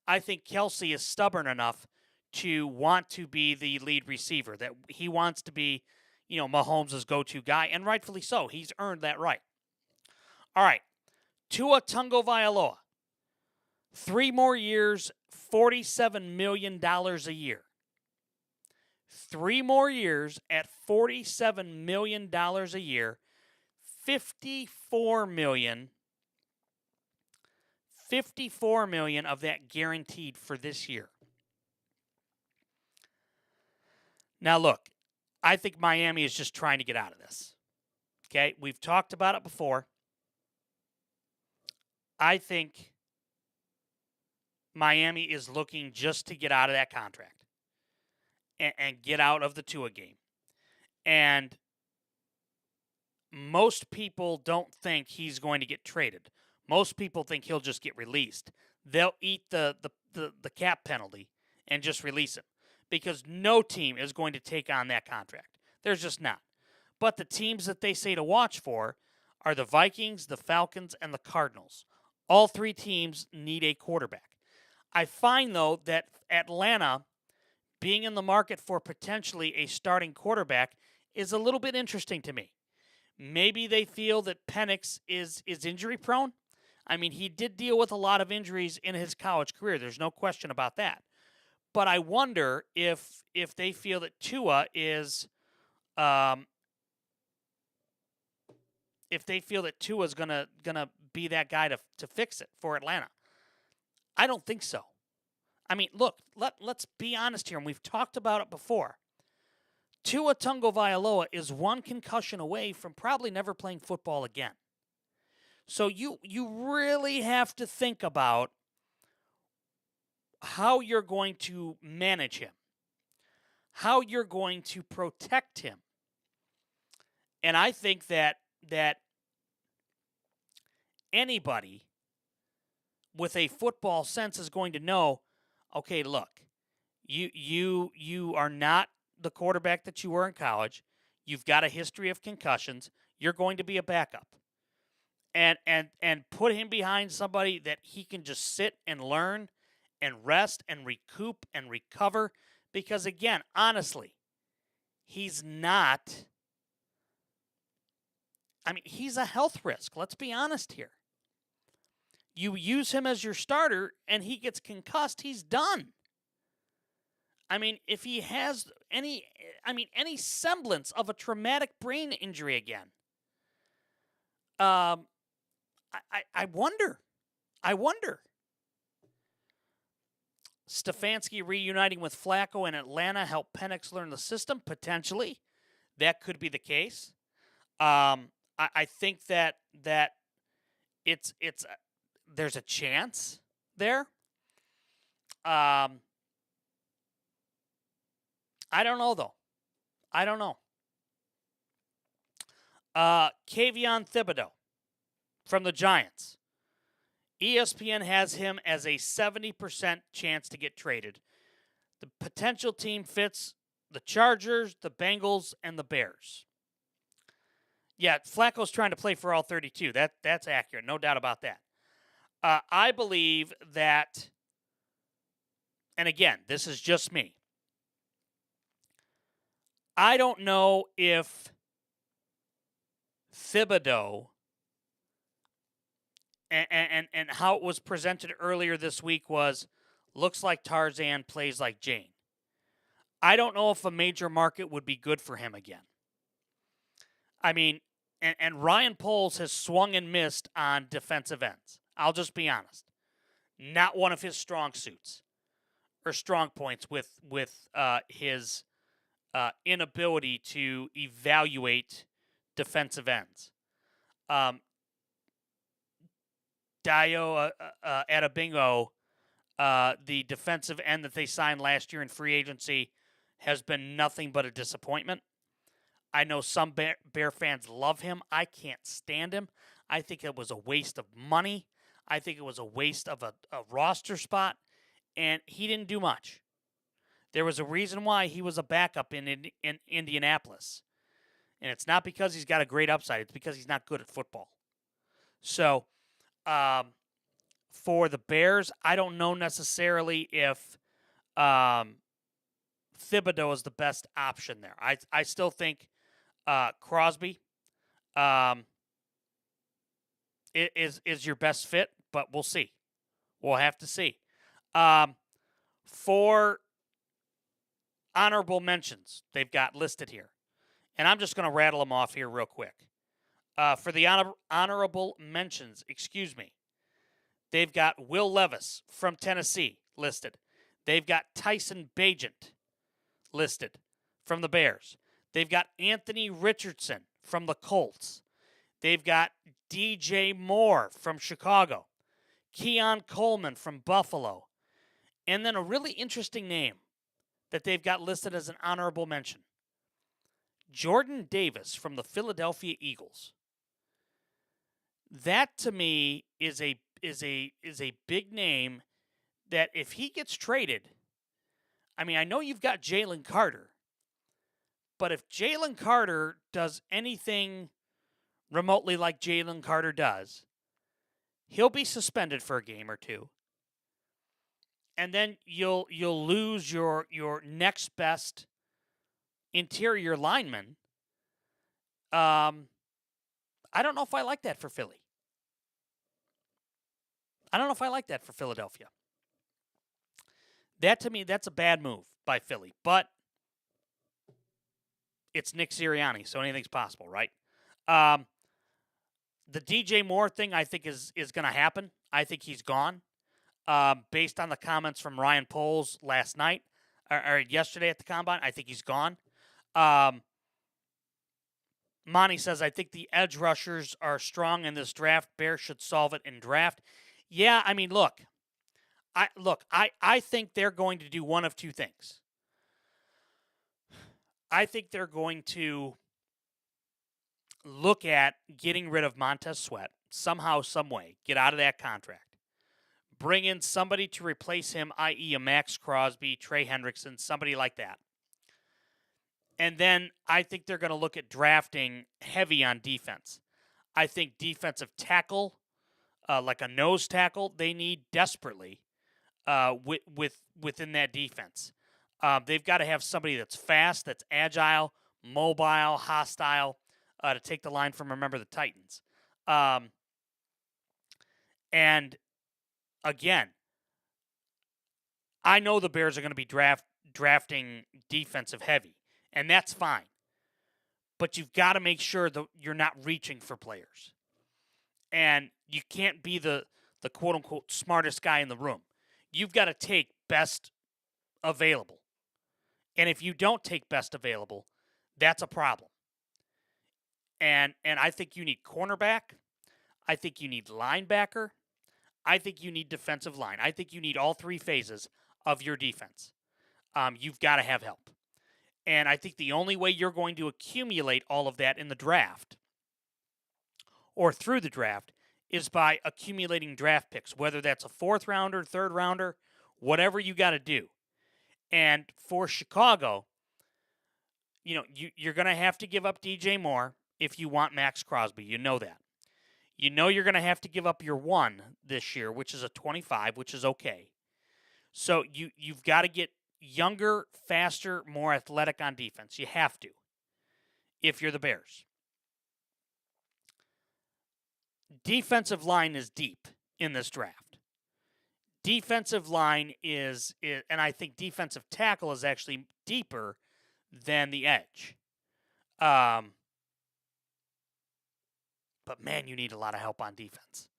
A: I think Kelce is stubborn enough to want to be the lead receiver, that he wants to be, Mahomes' go-to guy, and rightfully so. He's earned that right. All right, Tua Tagovailoa, 3 more years, $47 million a year. 3 more years at $47 million a year, $54 million of that guaranteed for this year. Now, look, I think Miami is just trying to get out of this. Okay, we've talked about it before. I think Miami is looking just to get out of that contract and get out of the Tua game. And most people don't think he's going to get traded. Most people think he'll just get released. they'll eat the cap penalty and just release him because no team is going to take on that contract. There's just not. But the teams that they say to watch for are the Vikings, the Falcons, and the Cardinals. All three teams need a quarterback. I find, though, that Atlanta being in the market for potentially a starting quarterback is a little bit interesting to me. Maybe they feel that Penix is injury prone. I mean, he did deal with a lot of injuries in his college career. There's no question about that. But I wonder if they feel that Tua is if they feel that Tua is gonna be that guy to fix it for Atlanta. I don't think so. I mean, look, let's be honest here, and we've talked about it before. Tua Tagovailoa is one concussion away from probably never playing football again. So you really have to think about how you're going to manage him, how you're going to protect him. And I think that anybody with a football sense is going to know, okay, look, you are not the quarterback that you were in college. You've got a history of concussions. You're going to be a backup. And put him behind somebody that he can just sit and learn and rest and recoup and recover. Because again, honestly, he's not. I mean, he's a health risk. Let's be honest here. You use him as your starter and he gets concussed, he's done. I mean, if he has any semblance of a traumatic brain injury again, I wonder. Stefanski reuniting with Flacco in Atlanta helped Penix learn the system? Potentially. That could be the case. I think that it's there's a chance there. I don't know, though. I don't know. Kayvon Thibodeau from the Giants. ESPN has him as a 70% chance to get traded. The potential team fits the Chargers, the Bengals, and the Bears. Yeah, Flacco's trying to play for all 32. That's accurate. No doubt about that. I believe that, and again, this is just me. I don't know if Thibodeau and how it was presented earlier this week was looks like Tarzan, plays like Jane. I don't know if a major market would be good for him again. I mean, and Ryan Poles has swung and missed on defensive ends. I'll just be honest. Not one of his strong suits or strong points with his inability to evaluate defensive ends. Dayo Adebingo, the defensive end that they signed last year in free agency, has been nothing but a disappointment. I know some Bear fans love him. I can't stand him. I think it was a waste of money. I think it was a waste of a roster spot, and he didn't do much. There was a reason why he was a backup in Indianapolis, and it's not because he's got a great upside. It's because he's not good at football. So, for the Bears, I don't know necessarily if Thibodeau is the best option there. I still think Crosby is your best fit, but we'll see. We'll have to see. For honorable mentions, they've got listed here. And I'm just going to rattle them off here real quick. For the honorable mentions, they've got Will Levis from Tennessee listed. They've got Tyson Bagent listed from the Bears. They've got Anthony Richardson from the Colts. They've got DJ Moore from Chicago. Keon Coleman from Buffalo. And then a really interesting name that they've got listed as an honorable mention. Jordan Davis from the Philadelphia Eagles. That, to me, is a a big name that if he gets traded, I mean, I know you've got Jalen Carter, but if Jalen Carter does anything remotely like Jalen Carter does, he'll be suspended for a game or two. And then you'll lose your next best interior lineman. I don't know if I like that for Philly. I don't know if I like that for Philadelphia. That, to me, that's a bad move by Philly. But it's Nick Sirianni, so anything's possible, right? The DJ Moore thing, I think, is going to happen. I think he's gone. Based on the comments from Ryan Poles last night, or yesterday at the Combine, I think he's gone. Monty says, I think the edge rushers are strong in this draft. Bears should solve it in draft. Yeah, I mean, look. I think they're going to do one of two things. I think they're going to look at getting rid of Montez Sweat somehow, some way. Get out of that contract. Bring in somebody to replace him, i.e. a Max Crosby, Trey Hendrickson, somebody like that. And then I think they're going to look at drafting heavy on defense. I think defensive tackle, like a nose tackle, they need desperately within that defense. They've got to have somebody that's fast, that's agile, mobile, hostile, to take the line from, remember, the Titans. And again, I know the Bears are going to be drafting defensive heavy, and that's fine. But you've got to make sure that you're not reaching for players. And you can't be the quote-unquote smartest guy in the room. You've got to take best available. And if you don't take best available, that's a problem. And I think you need cornerback. I think you need linebacker. I think you need defensive line. I think you need all three phases of your defense. You've got to have help. And I think the only way you're going to accumulate all of that in the draft or through the draft is by accumulating draft picks, whether that's a fourth rounder, third rounder, whatever you got to do. And for Chicago, you're going to have to give up DJ Moore if you want Max Crosby. You know that. You know you're going to have to give up your one this year, which is a 25, which is okay. So you've got to get younger, faster, more athletic on defense. You have to if you're the Bears. Defensive line is deep in this draft. Defensive line is and I think defensive tackle is actually deeper than the edge. But man, you need a lot of help on defense.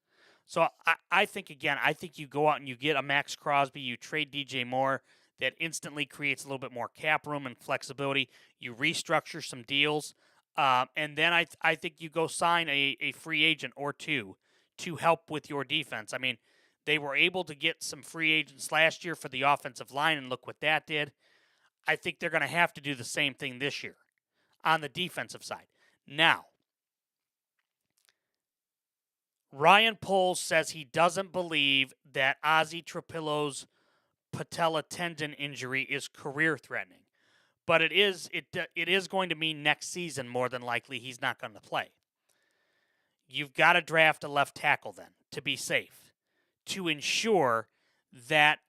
A: So I think you go out and you get a Max Crosby, you trade DJ Moore, that instantly creates a little bit more cap room and flexibility. You restructure some deals. And then I think you go sign a free agent or two to help with your defense. I mean, they were able to get some free agents last year for the offensive line, and look what that did. I think they're going to have to do the same thing this year on the defensive side. Now, Ryan Poles says he doesn't believe that Ozzy Trapillo's patella tendon injury is career-threatening. But it is going to mean next season, more than likely, he's not going to play. You've got to draft a left tackle then to be safe, to ensure that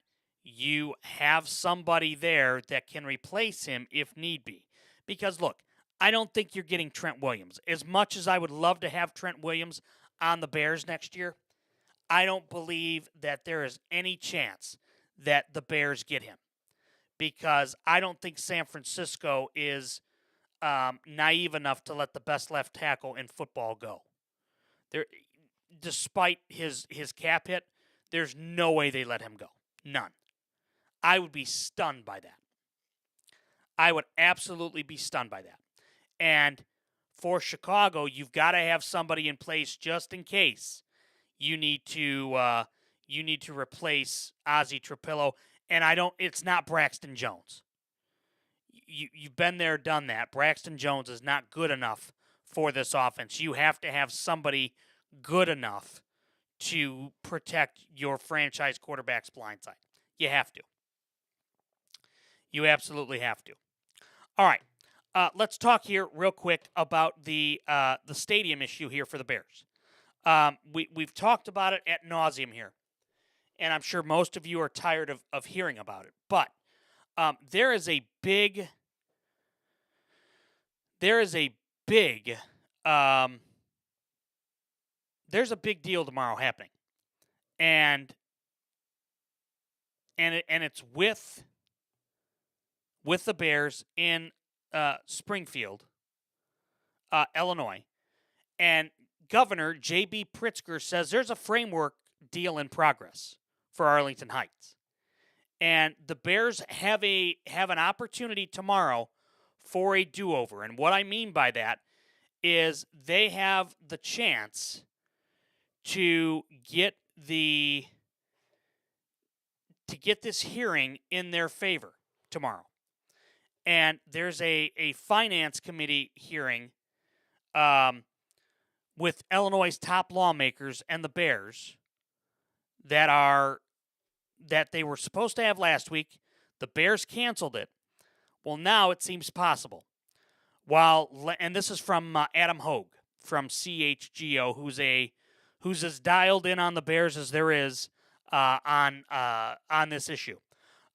A: you have somebody there that can replace him if need be. Because, look, I don't think you're getting Trent Williams. As much as I would love to have Trent Williams on the Bears next year, I don't believe that there is any chance that the Bears get him. Because I don't think San Francisco is naive enough to let the best left tackle in football go. Despite his cap hit, there's no way they let him go. None. I would be stunned by that. I would absolutely be stunned by that. And for Chicago, you've got to have somebody in place just in case you need to replace Ozzy Trapillo. And it's not Braxton Jones. You've been there, done that. Braxton Jones is not good enough for this offense. You have to have somebody good enough to protect your franchise quarterback's blind side. You have to. You absolutely have to. All right. Let's talk here real quick about the stadium issue here for the Bears. We've talked about it ad nauseum here, and I'm sure most of you are tired of hearing about it. But there is a big there's a big deal tomorrow happening, and it's with the Bears in Springfield, Illinois, and Governor J.B. Pritzker says there's a framework deal in progress for Arlington Heights, and the Bears have an opportunity tomorrow for a do-over. And what I mean by that is they have the chance to get this hearing in their favor tomorrow. And there's a finance committee hearing with Illinois' top lawmakers and the Bears that they were supposed to have last week. The Bears canceled it. Well, now it seems possible. And this is from Adam Hogue from CHGO, who's as dialed in on the Bears as there is on this issue.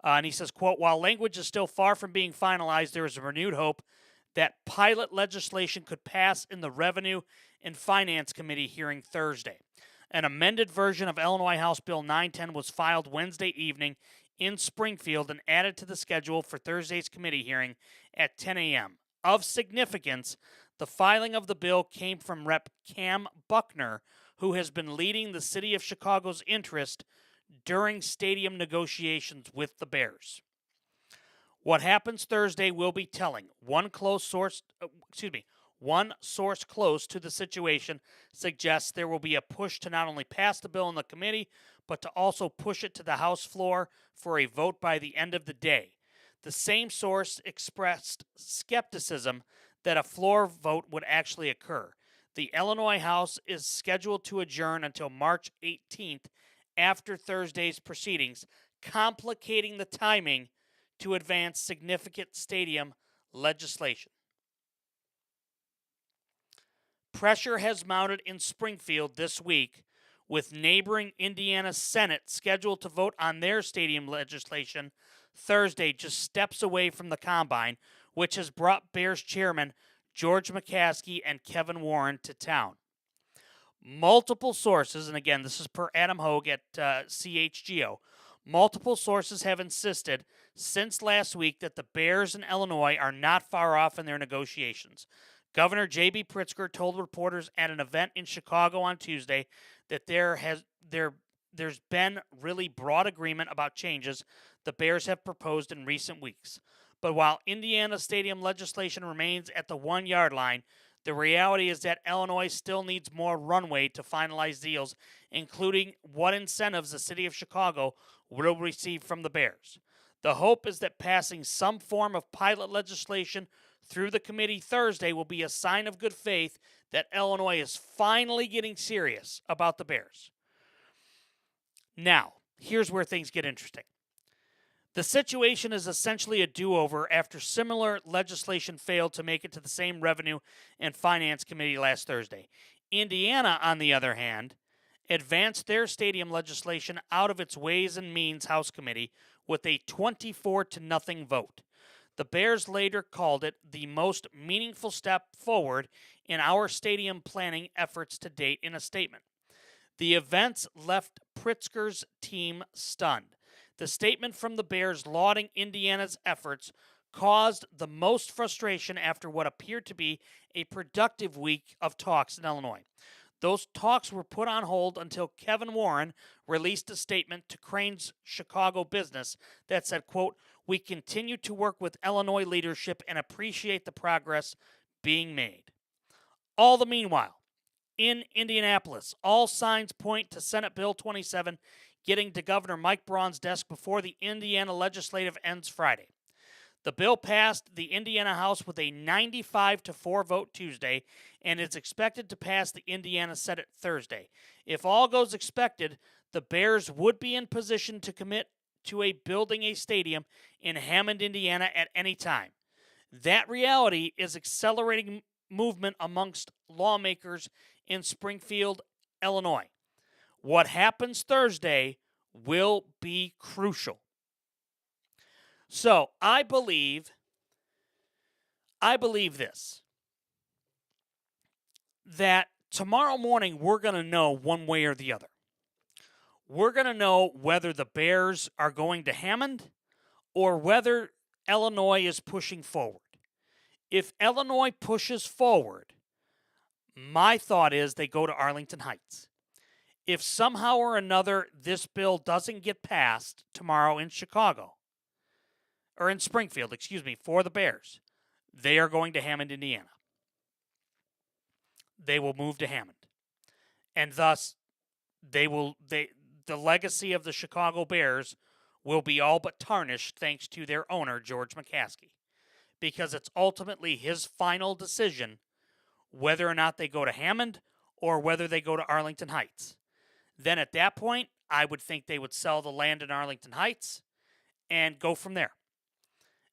A: And he says, quote, while language is still far from being finalized, there is a renewed hope that pilot legislation could pass in the Revenue and Finance Committee hearing Thursday. An amended version of Illinois House Bill 910 was filed Wednesday evening in Springfield and added to the schedule for Thursday's committee hearing at 10 a.m. Of significance, the filing of the bill came from Rep. Cam Buckner, who has been leading the city of Chicago's interest during stadium negotiations with the Bears. What happens Thursday will be telling. One source close to the situation suggests there will be a push to not only pass the bill in the committee, but to also push it to the House floor for a vote by the end of the day. The same source expressed skepticism that a floor vote would actually occur. The Illinois House is scheduled to adjourn until March 18th after Thursday's proceedings, complicating the timing to advance significant stadium legislation. Pressure has mounted in Springfield this week, with neighboring Indiana Senate scheduled to vote on their stadium legislation Thursday, just steps away from the Combine, which has brought Bears chairman George McCaskey and Kevin Warren to town. Multiple sources, and again, this is per Adam Hogue at CHGO, multiple sources have insisted since last week that the Bears in Illinois are not far off in their negotiations. Governor J.B. Pritzker told reporters at an event in Chicago on Tuesday that there's been really broad agreement about changes the Bears have proposed in recent weeks. But while Indiana stadium legislation remains at the 1-yard line, the reality is that Illinois still needs more runway to finalize deals, including what incentives the city of Chicago will receive from the Bears. The hope is that passing some form of pilot legislation through the committee Thursday will be a sign of good faith that Illinois is finally getting serious about the Bears. Now, here's where things get interesting. The situation is essentially a do-over after similar legislation failed to make it to the same Revenue and Finance Committee last Thursday. Indiana, on the other hand, advanced their stadium legislation out of its Ways and Means House Committee with a 24-0 vote. The Bears later called it the most meaningful step forward in our stadium planning efforts to date in a statement. The events left Pritzker's team stunned. The statement from the Bears lauding Indiana's efforts caused the most frustration after what appeared to be a productive week of talks in Illinois. Those talks were put on hold until Kevin Warren released a statement to Crain's Chicago Business that said, quote, "We continue to work with Illinois leadership and appreciate the progress being made." All the meanwhile, in Indianapolis, all signs point to Senate Bill 27 getting to Governor Mike Braun's desk before the Indiana legislative ends Friday. The bill passed the Indiana House with a 95-4 vote Tuesday, and it's expected to pass the Indiana Senate Thursday. If all goes expected, the Bears would be in position to commit to building a stadium in Hammond, Indiana at any time. That reality is accelerating movement amongst lawmakers in Springfield, Illinois. What happens Thursday will be crucial. So I believe this, that tomorrow morning we're going to know one way or the other. We're going to know whether the Bears are going to Hammond or whether Illinois is pushing forward. If Illinois pushes forward, my thought is they go to Arlington Heights. If somehow or another this bill doesn't get passed tomorrow in Chicago, or in Springfield, for the Bears, they are going to Hammond, Indiana. They will move to Hammond. And thus, the legacy of the Chicago Bears will be all but tarnished thanks to their owner, George McCaskey, because it's ultimately his final decision whether or not they go to Hammond or whether they go to Arlington Heights. Then at that point, I would think they would sell the land in Arlington Heights and go from there,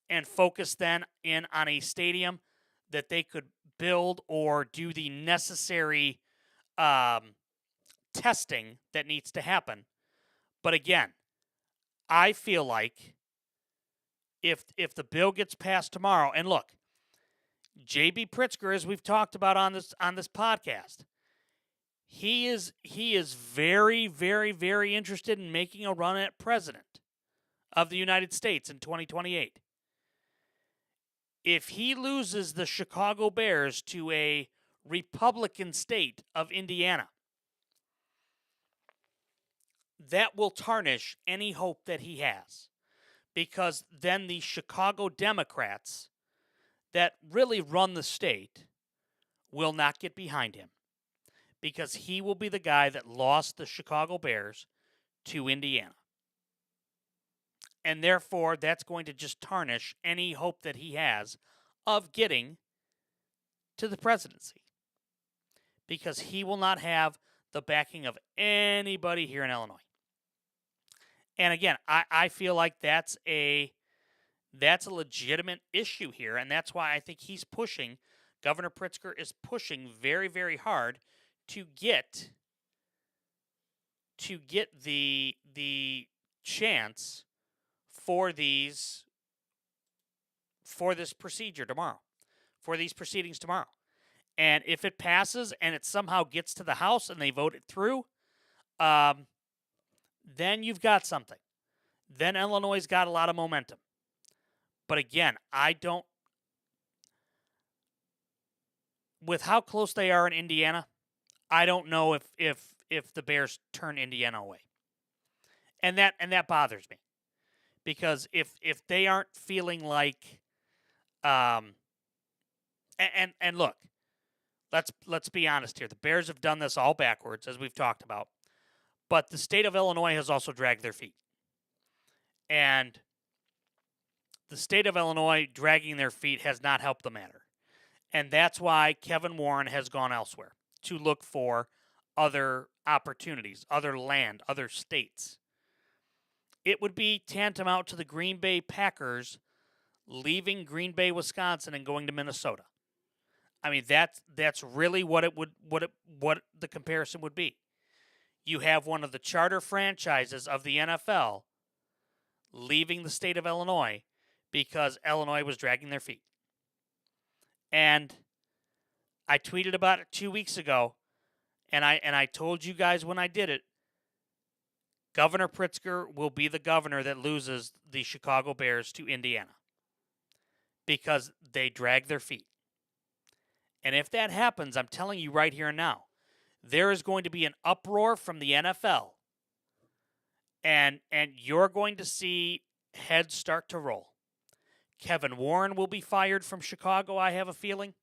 A: and focus then in on a stadium that they could build or do the necessary testing that needs to happen. But again, I feel like if the bill gets passed tomorrow, and look, J.B. Pritzker, as we've talked about on this podcast, he is very, very, very interested in making a run at president of the United States in 2028. If he loses the Chicago Bears to a Republican state of Indiana, that will tarnish any hope that he has, because then the Chicago Democrats that really run the state will not get behind him, because he will be the guy that lost the Chicago Bears to Indiana. And therefore, that's going to just tarnish any hope that he has of getting to the presidency, because he will not have the backing of anybody here in Illinois. And again, I feel like that's a legitimate issue here, and that's why I think he's pushing. Governor Pritzker is pushing very, very hard to get the chance for this procedure tomorrow, for these proceedings tomorrow. And if it passes and it somehow gets to the House and they vote it through, then you've got something. Then Illinois' got a lot of momentum. But again, with how close they are in Indiana, I don't know if the Bears turn Indiana away. And that bothers me. Because if they aren't feeling like and look, let's be honest here. The Bears have done this all backwards, as we've talked about. But the state of Illinois has also dragged their feet. And the state of Illinois dragging their feet has not helped the matter. And that's why Kevin Warren has gone elsewhere to look for other opportunities, other land, other states. It would be tantamount to the Green Bay Packers leaving Green Bay, Wisconsin, and going to Minnesota. I mean, that's really what the comparison would be. You have one of the charter franchises of the NFL leaving the state of Illinois because Illinois was dragging their feet. And I tweeted about it 2 weeks ago, and I told you guys when I did it, Governor Pritzker will be the governor that loses the Chicago Bears to Indiana because they drag their feet. And if that happens, I'm telling you right here and now, there is going to be an uproar from the NFL. And you're going to see heads start to roll. Kevin Warren will be fired from Chicago, I have a feeling.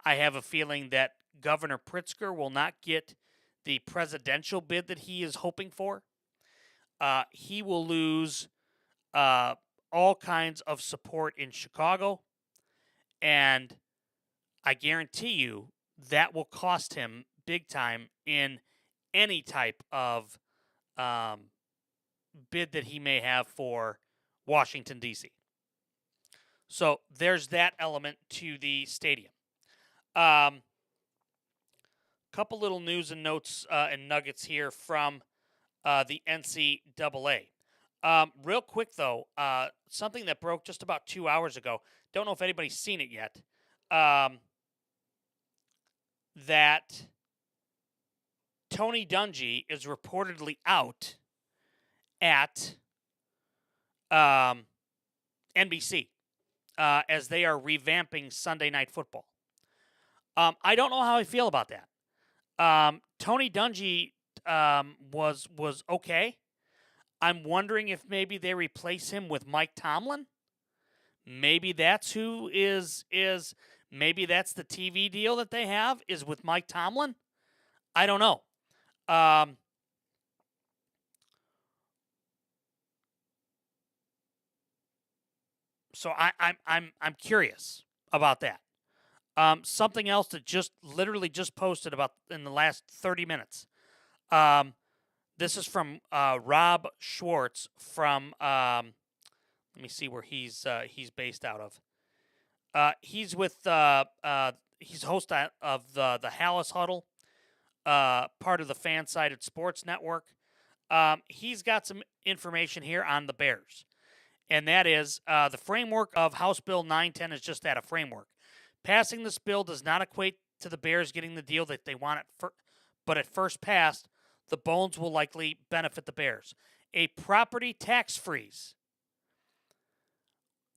A: I have a feeling that Governor Pritzker will not get the presidential bid that he is hoping for. He will lose a all kinds of support in Chicago, and I guarantee you that will cost him big time in any type of bid that he may have for Washington, D.C. So there's that element to the stadium. Couple little news and notes and nuggets here from the NCAA. Real quick, though, something that broke just about 2 hours ago. Don't know if anybody's seen it yet. That Tony Dungy is reportedly out at NBC as they are revamping Sunday Night Football. I don't know how I feel about that. Tony Dungy was okay. I'm wondering if maybe they replace him with Mike Tomlin. Maybe that's who is maybe that's the TV deal that they have is with Mike Tomlin. I don't know. So I'm curious about that. Something else that just literally just posted about in the last 30 minutes. This is from Rob Schwartz from let me see where he's based out of. He's with he's host of the Hallis Huddle, part of the Fan-Sided Sports Network. He's got some information here on the Bears, and that is the framework of House Bill 910 is just that, a framework. Passing this bill does not equate to the Bears getting the deal that they want, but at first passed, the bones will likely benefit the Bears. A property tax freeze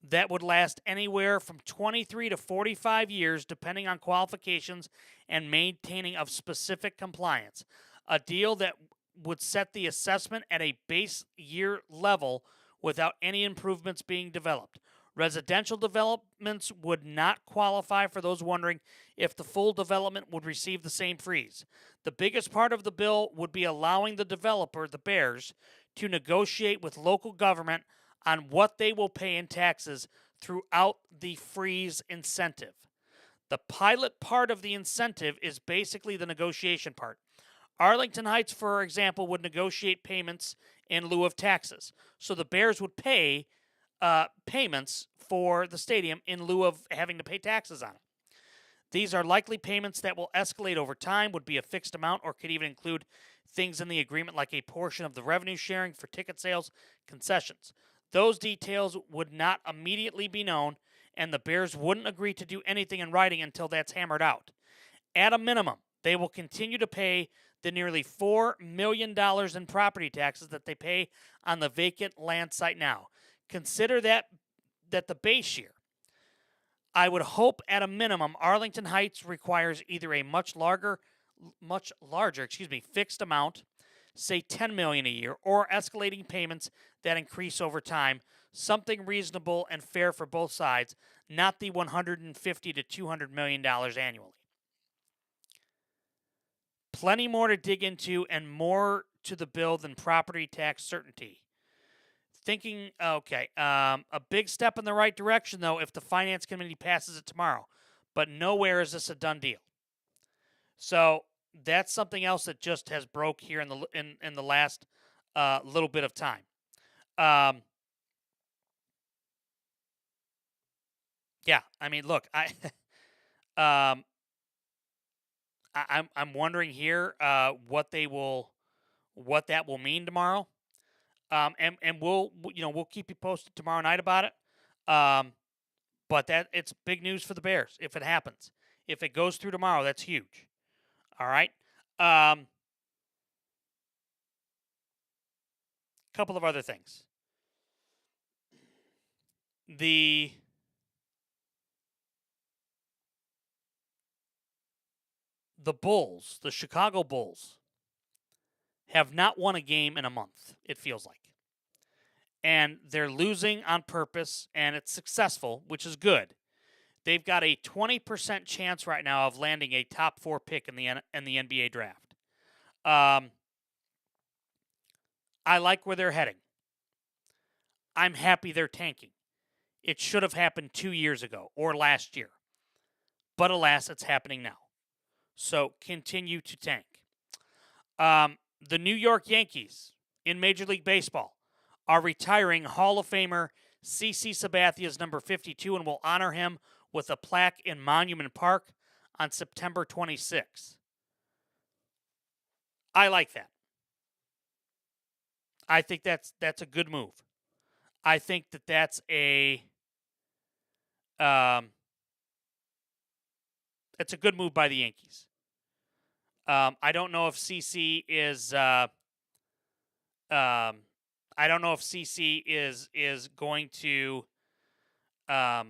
A: that would last anywhere from 23 to 45 years, depending on qualifications and maintaining of specific compliance. A deal that would set the assessment at a base year level without any improvements being developed. Residential developments would not qualify, for those wondering if the full development would receive the same freeze. The biggest part of the bill would be allowing the developer, the Bears, to negotiate with local government on what they will pay in taxes throughout the freeze incentive. The pilot part of the incentive is basically the negotiation part. Arlington Heights, for example, would negotiate payments in lieu of taxes. So the Bears would pay payments for the stadium in lieu of having to pay taxes on it. These are likely payments that will escalate over time, would be a fixed amount, or could even include things in the agreement like a portion of the revenue sharing for ticket sales, concessions. Those details would not immediately be known, and the Bears wouldn't agree to do anything in writing until that's hammered out. At a minimum, they will continue to pay the nearly $4 million in property taxes that they pay on the vacant land site now. Consider that the base year. I would hope at a minimum Arlington Heights requires either a much larger, fixed amount, say $10 million a year, or escalating payments that increase over time, something reasonable and fair for both sides, not the $150 to $200 million annually. Plenty more to dig into and more to the bill than property tax certainty. Thinking, okay, a big step in the right direction, though, if the Finance Committee passes it tomorrow. But nowhere is this a done deal. So that's something else that just has broke here in the last little bit of time. Yeah, I mean, look, I'm wondering here what that will mean tomorrow. And we'll keep you posted tomorrow night about it. But it's big news for the Bears if it happens. If it goes through tomorrow, that's huge. All right. Couple of other things. The Bulls, the Chicago Bulls, have not won a game in a month, it feels like. And they're losing on purpose, and it's successful, which is good. They've got a 20% chance right now of landing a top 4 pick in the NBA draft. I like where they're heading. I'm happy they're tanking. It should have happened 2 years ago or last year. But alas, it's happening now. So continue to tank. The New York Yankees in Major League Baseball are retiring Hall of Famer CC Sabathia's number 52 and will honor him with a plaque in Monument Park on September 26th. I like that. I think that's a good move. I think that's it's a good move by the Yankees. I don't know if CC is I don't know if CC is going to. I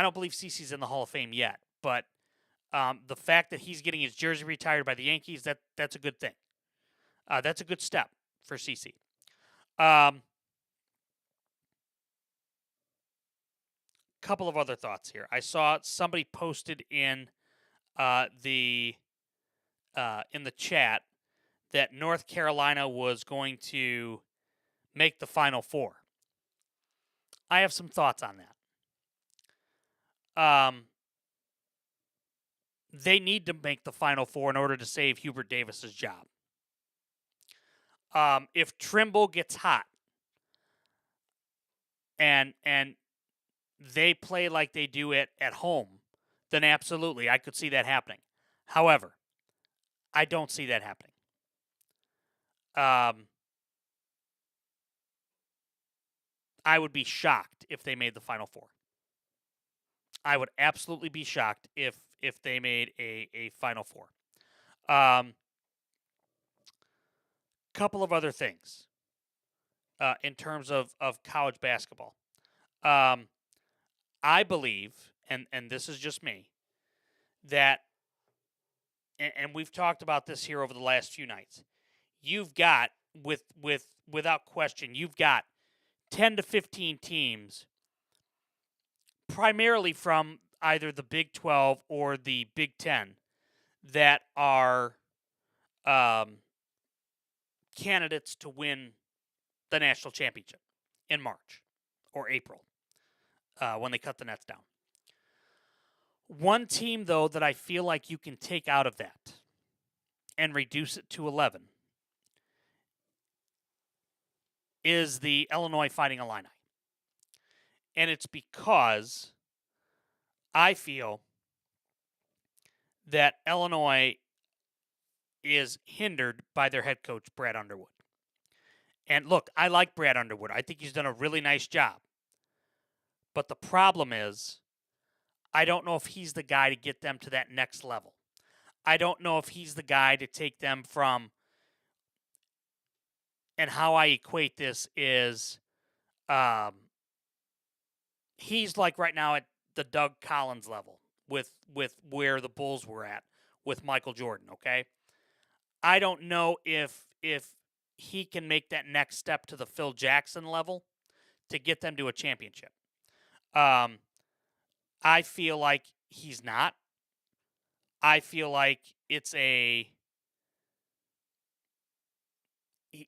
A: don't believe CC's in the Hall of Fame yet, but the fact that he's getting his jersey retired by the Yankees, that's a good thing. That's a good step for CC. Couple of other thoughts here. I saw somebody posted in the chat that North Carolina was going to make the Final Four. I have some thoughts on that. They need to make the Final Four in order to save Hubert Davis's job. If Trimble gets hot and they play like they do it at home, then absolutely, I could see that happening. However, I don't see that happening. I would be shocked if they made the Final Four. I would absolutely be shocked if they made a Final Four. Couple of other things in terms of college basketball. I believe, and this is just me, that, and we've talked about this here over the last few nights, you've got, without question, you've got 10 to 15 teams, primarily from either the Big 12 or the Big 10, that are candidates to win the national championship in March or April when they cut the nets down. One team, though, that I feel like you can take out of that and reduce it to 11 is the Illinois Fighting Illini. And it's because I feel that Illinois is hindered by their head coach, Brad Underwood. And look, I like Brad Underwood. I think he's done a really nice job. But the problem is, I don't know if he's the guy to get them to that next level. I don't know if he's the guy to take them from, and how I equate this is, he's like right now at the Doug Collins level with where the Bulls were at with Michael Jordan, okay? I don't know if he can make that next step to the Phil Jackson level to get them to a championship. I feel like he's not. I feel like it's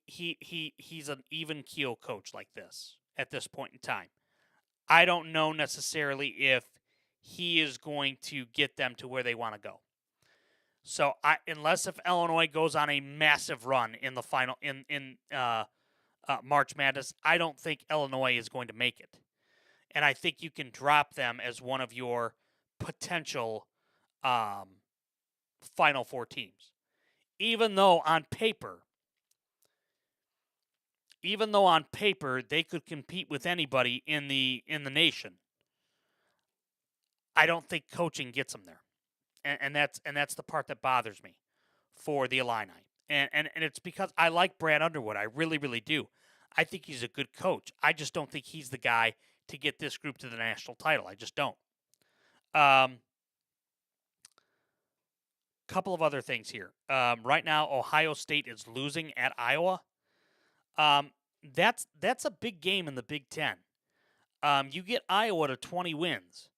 A: he's an even keel coach like this at this point in time. I don't know necessarily if he is going to get them to where they want to go. So unless if Illinois goes on a massive run in the final in March Madness, I don't think Illinois is going to make it. And I think you can drop them as one of your potential Final Four teams. Even though on paper they could compete with anybody in the nation, I don't think coaching gets them there. And that's the part that bothers me for the Illini. And it's because I like Brad Underwood. I really, really do. I think he's a good coach. I just don't think he's the guy to get this group to the national title. I just don't. Couple of other things here. Right now, Ohio State is losing at Iowa. That's a big game in the Big Ten. You get Iowa to 20 wins.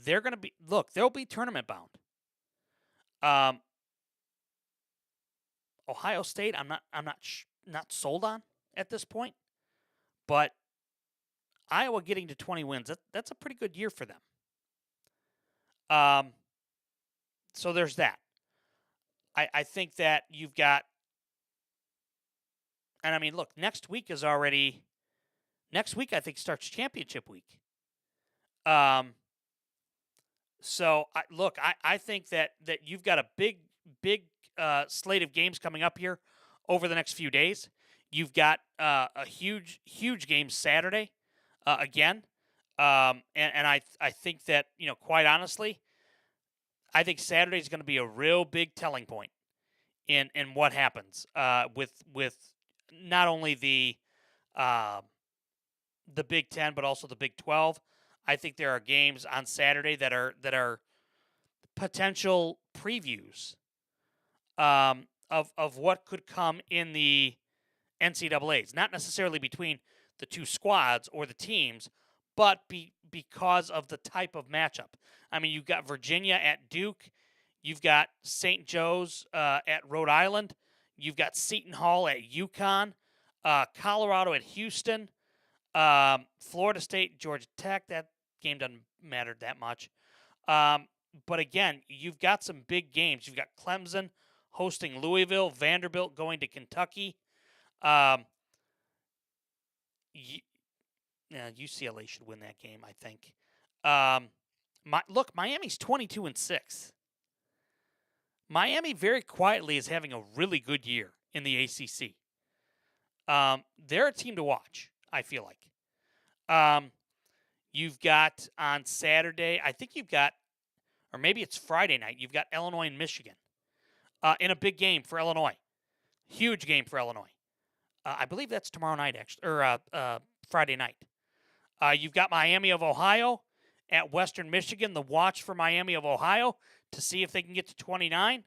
A: They're going to be, they'll be tournament bound. Ohio State, I'm not sold on at this point, but Iowa getting to 20 wins, that's a pretty good year for them. So there's that. I think that you've got, and I mean, look, next week I think starts championship week. So I think that you've got a big slate of games coming up here over the next few days. You've got a huge game Saturday again, and I think that, quite honestly, I think Saturday is going to be a real big telling point in what happens with not only the Big Ten but also the Big 12. I think there are games on Saturday that are potential previews of what could come in the NCAAs. Not necessarily between the two squads or the teams, but because of the type of matchup. I mean, you've got Virginia at Duke. You've got St. Joe's at Rhode Island. You've got Seton Hall at UConn. Colorado at Houston. Florida State, Georgia Tech. That game doesn't matter that much. But again, you've got some big games. You've got Clemson hosting Louisville, Vanderbilt going to Kentucky. UCLA should win that game, I think. Miami's 22-6. Miami very quietly is having a really good year in the ACC. They're a team to watch, I feel like. You've got on Saturday, I think you've got, or maybe it's Friday night, you've got Illinois and Michigan in a big game for Illinois. Huge game for Illinois. I believe that's tomorrow night, actually, or Friday night. You've got Miami of Ohio at Western Michigan. The watch for Miami of Ohio to see if they can get to 29.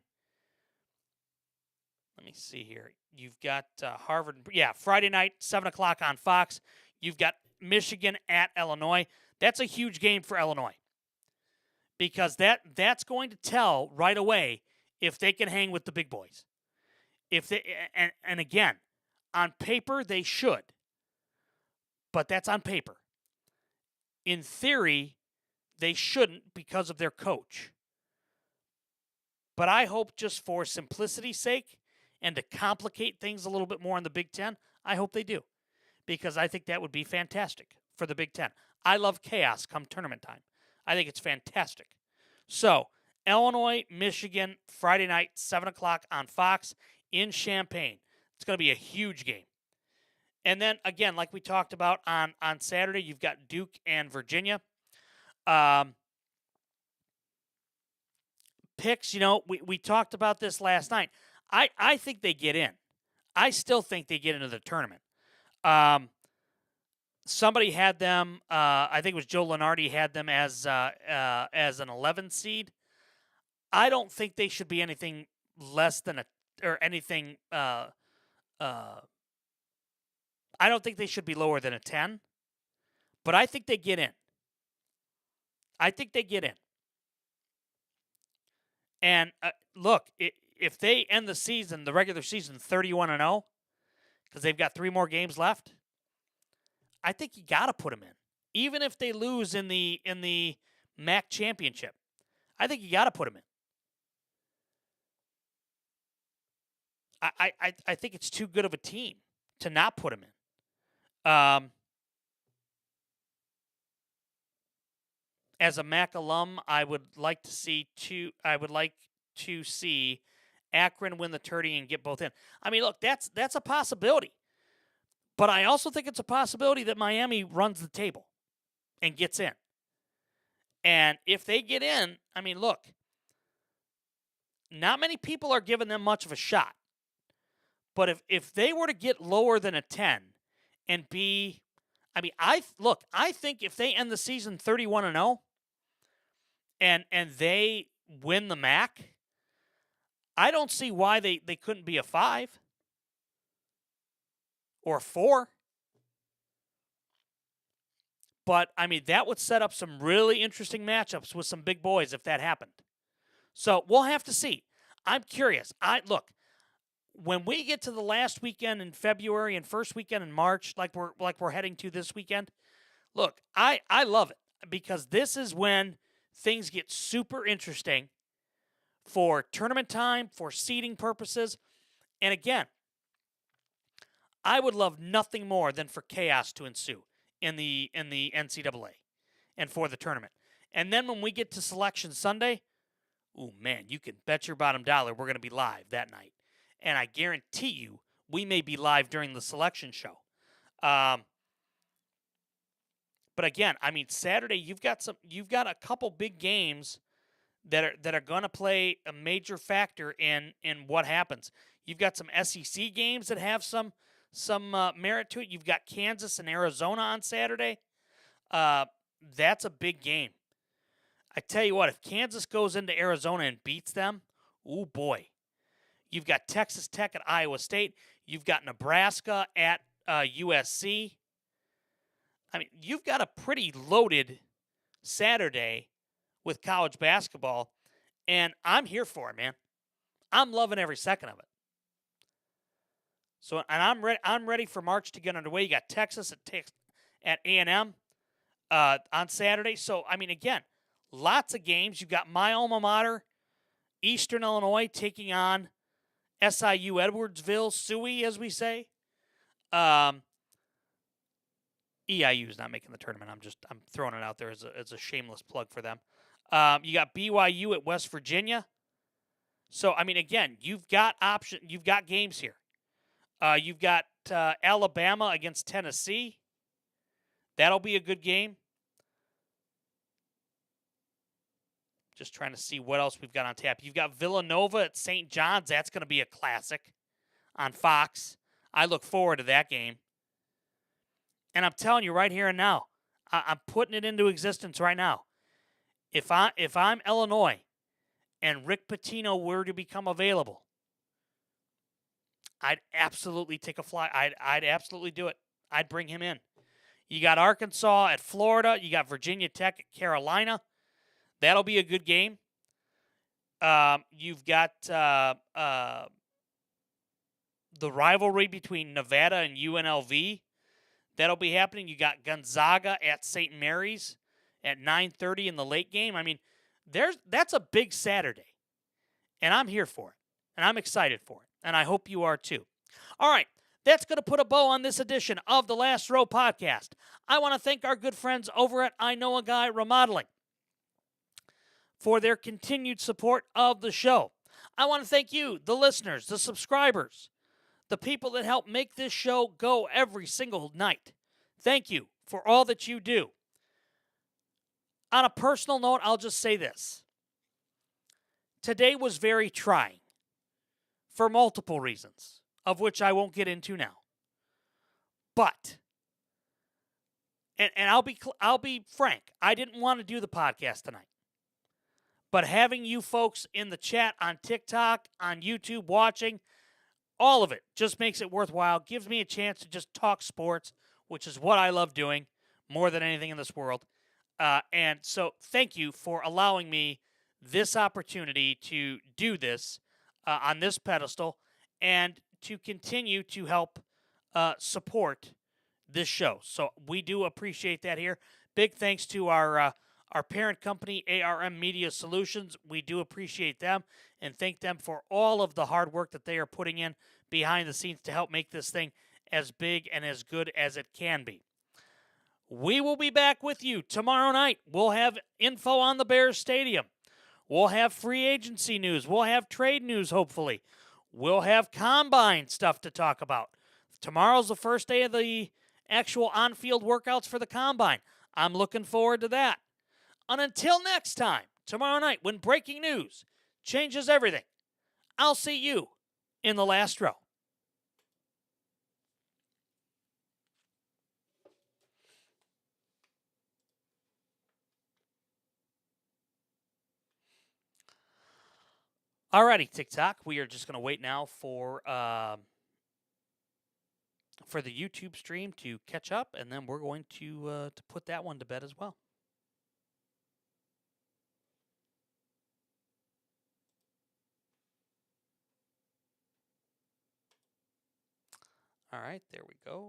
A: Let me see here. You've got Harvard. Yeah, Friday night, 7 o'clock on Fox. You've got Michigan at Illinois. That's a huge game for Illinois because that's going to tell right away if they can hang with the big boys. If they and again, on paper they should, but that's on paper. In theory, they shouldn't because of their coach. But I hope, just for simplicity's sake and to complicate things a little bit more in the Big Ten, I hope they do, because I think that would be fantastic for the Big Ten. I love chaos come tournament time. I think it's fantastic. So, Illinois, Michigan, Friday night, 7 o'clock on Fox in Champaign. It's going to be a huge game. And then, again, like we talked about on Saturday, you've got Duke and Virginia. Picks, we talked about this last night. I think they get in. I still think they get into the tournament. Somebody had them, I think it was Joe Lunardi had them as an 11 seed. I don't think they should be anything less than I don't think they should be lower than a 10, but I think they get in. And look, if they end the regular season 31-0, because they've got 3 more games left, I think you got to put them in. Even if they lose in the MAC championship, I think you got to put them in. I think it's too good of a team to not put them in. As a MAC alum, I would like to see Akron win the tourney and get both in. I mean, look, that's a possibility. But I also think it's a possibility that Miami runs the table and gets in. And if they get in, I mean, look, not many people are giving them much of a shot. But if they were to get lower than a 10 and be, I mean, I think if they end the season 31-0 and they win the MAC, I don't see why they couldn't be a 5 or a 4. But, I mean, that would set up some really interesting matchups with some big boys if that happened. So we'll have to see. I'm curious. Look, when we get to the last weekend in February and first weekend in March, like we're heading to this weekend, Look, I love it because this is when things get super interesting for tournament time, for seeding purposes. And again, I would love nothing more than for chaos to ensue in the NCAA and for the tournament. And then when we get to Selection Sunday, oh man, you can bet your bottom dollar we're going to be live that night. And I guarantee you we may be live during the selection show. But again, I mean Saturday you've got a couple big games that are going to play a major factor in what happens. You've got some SEC games that have some merit to it. You've got Kansas and Arizona on Saturday. That's a big game. I tell you what, if Kansas goes into Arizona and beats them, oh boy. You've got Texas Tech at Iowa State. You've got Nebraska at USC. I mean, you've got a pretty loaded Saturday with college basketball, and I'm here for it, man. I'm loving every second of it. So, and I'm ready for March to get underway. You got Texas at A&M on Saturday. So, I mean, again, lots of games. You've got my alma mater, Eastern Illinois, taking on SIU Edwardsville, SUI, as we say. EIU is not making the tournament. I'm throwing it out there as a shameless plug for them. You got BYU at West Virginia. So I mean, again, you've got games here. You've got Alabama against Tennessee. That'll be a good game. Just trying to see what else we've got on tap. You've got Villanova at St. John's. That's going to be a classic on Fox. I look forward to that game. And I'm telling you right here and now, I'm putting it into existence right now. If I'm Illinois and Rick Pitino were to become available, I'd absolutely take a fly. I'd absolutely do it. I'd bring him in. You got Arkansas at Florida. You got Virginia Tech at Carolina. That'll be a good game. You've got the rivalry between Nevada and UNLV. That'll be happening. You got Gonzaga at St. Mary's at 9:30 in the late game. I mean, that's a big Saturday, and I'm here for it, and I'm excited for it, and I hope you are too. All right, that's going to put a bow on this edition of the Last Row Podcast. I want to thank our good friends over at I Know a Guy Remodeling for their continued support of the show. I want to thank you, the listeners, the subscribers, the people that help make this show go every single night. Thank you for all that you do. On a personal note, I'll just say this. Today was very trying for multiple reasons, of which I won't get into now. But, and I'll be frank, I didn't want to do the podcast tonight. But having you folks in the chat on TikTok, on YouTube watching, all of it just makes it worthwhile, gives me a chance to just talk sports, which is what I love doing more than anything in this world. And so thank you for allowing me this opportunity to do this on this pedestal and to continue to help support this show. So we do appreciate that here. Big thanks to our parent company, ARM Media Solutions. We do appreciate them and thank them for all of the hard work that they are putting in behind the scenes to help make this thing as big and as good as it can be. We will be back with you tomorrow night. We'll have info on the Bears Stadium. We'll have free agency news. We'll have trade news, hopefully. We'll have combine stuff to talk about. Tomorrow's the first day of the actual on-field workouts for the combine. I'm looking forward to that. And until next time, tomorrow night, when breaking news changes everything, I'll see you in the last row. Alrighty, TikTok. We are just going to wait now for the YouTube stream to catch up, and then we're going to put that one to bed as well. All right, there we go.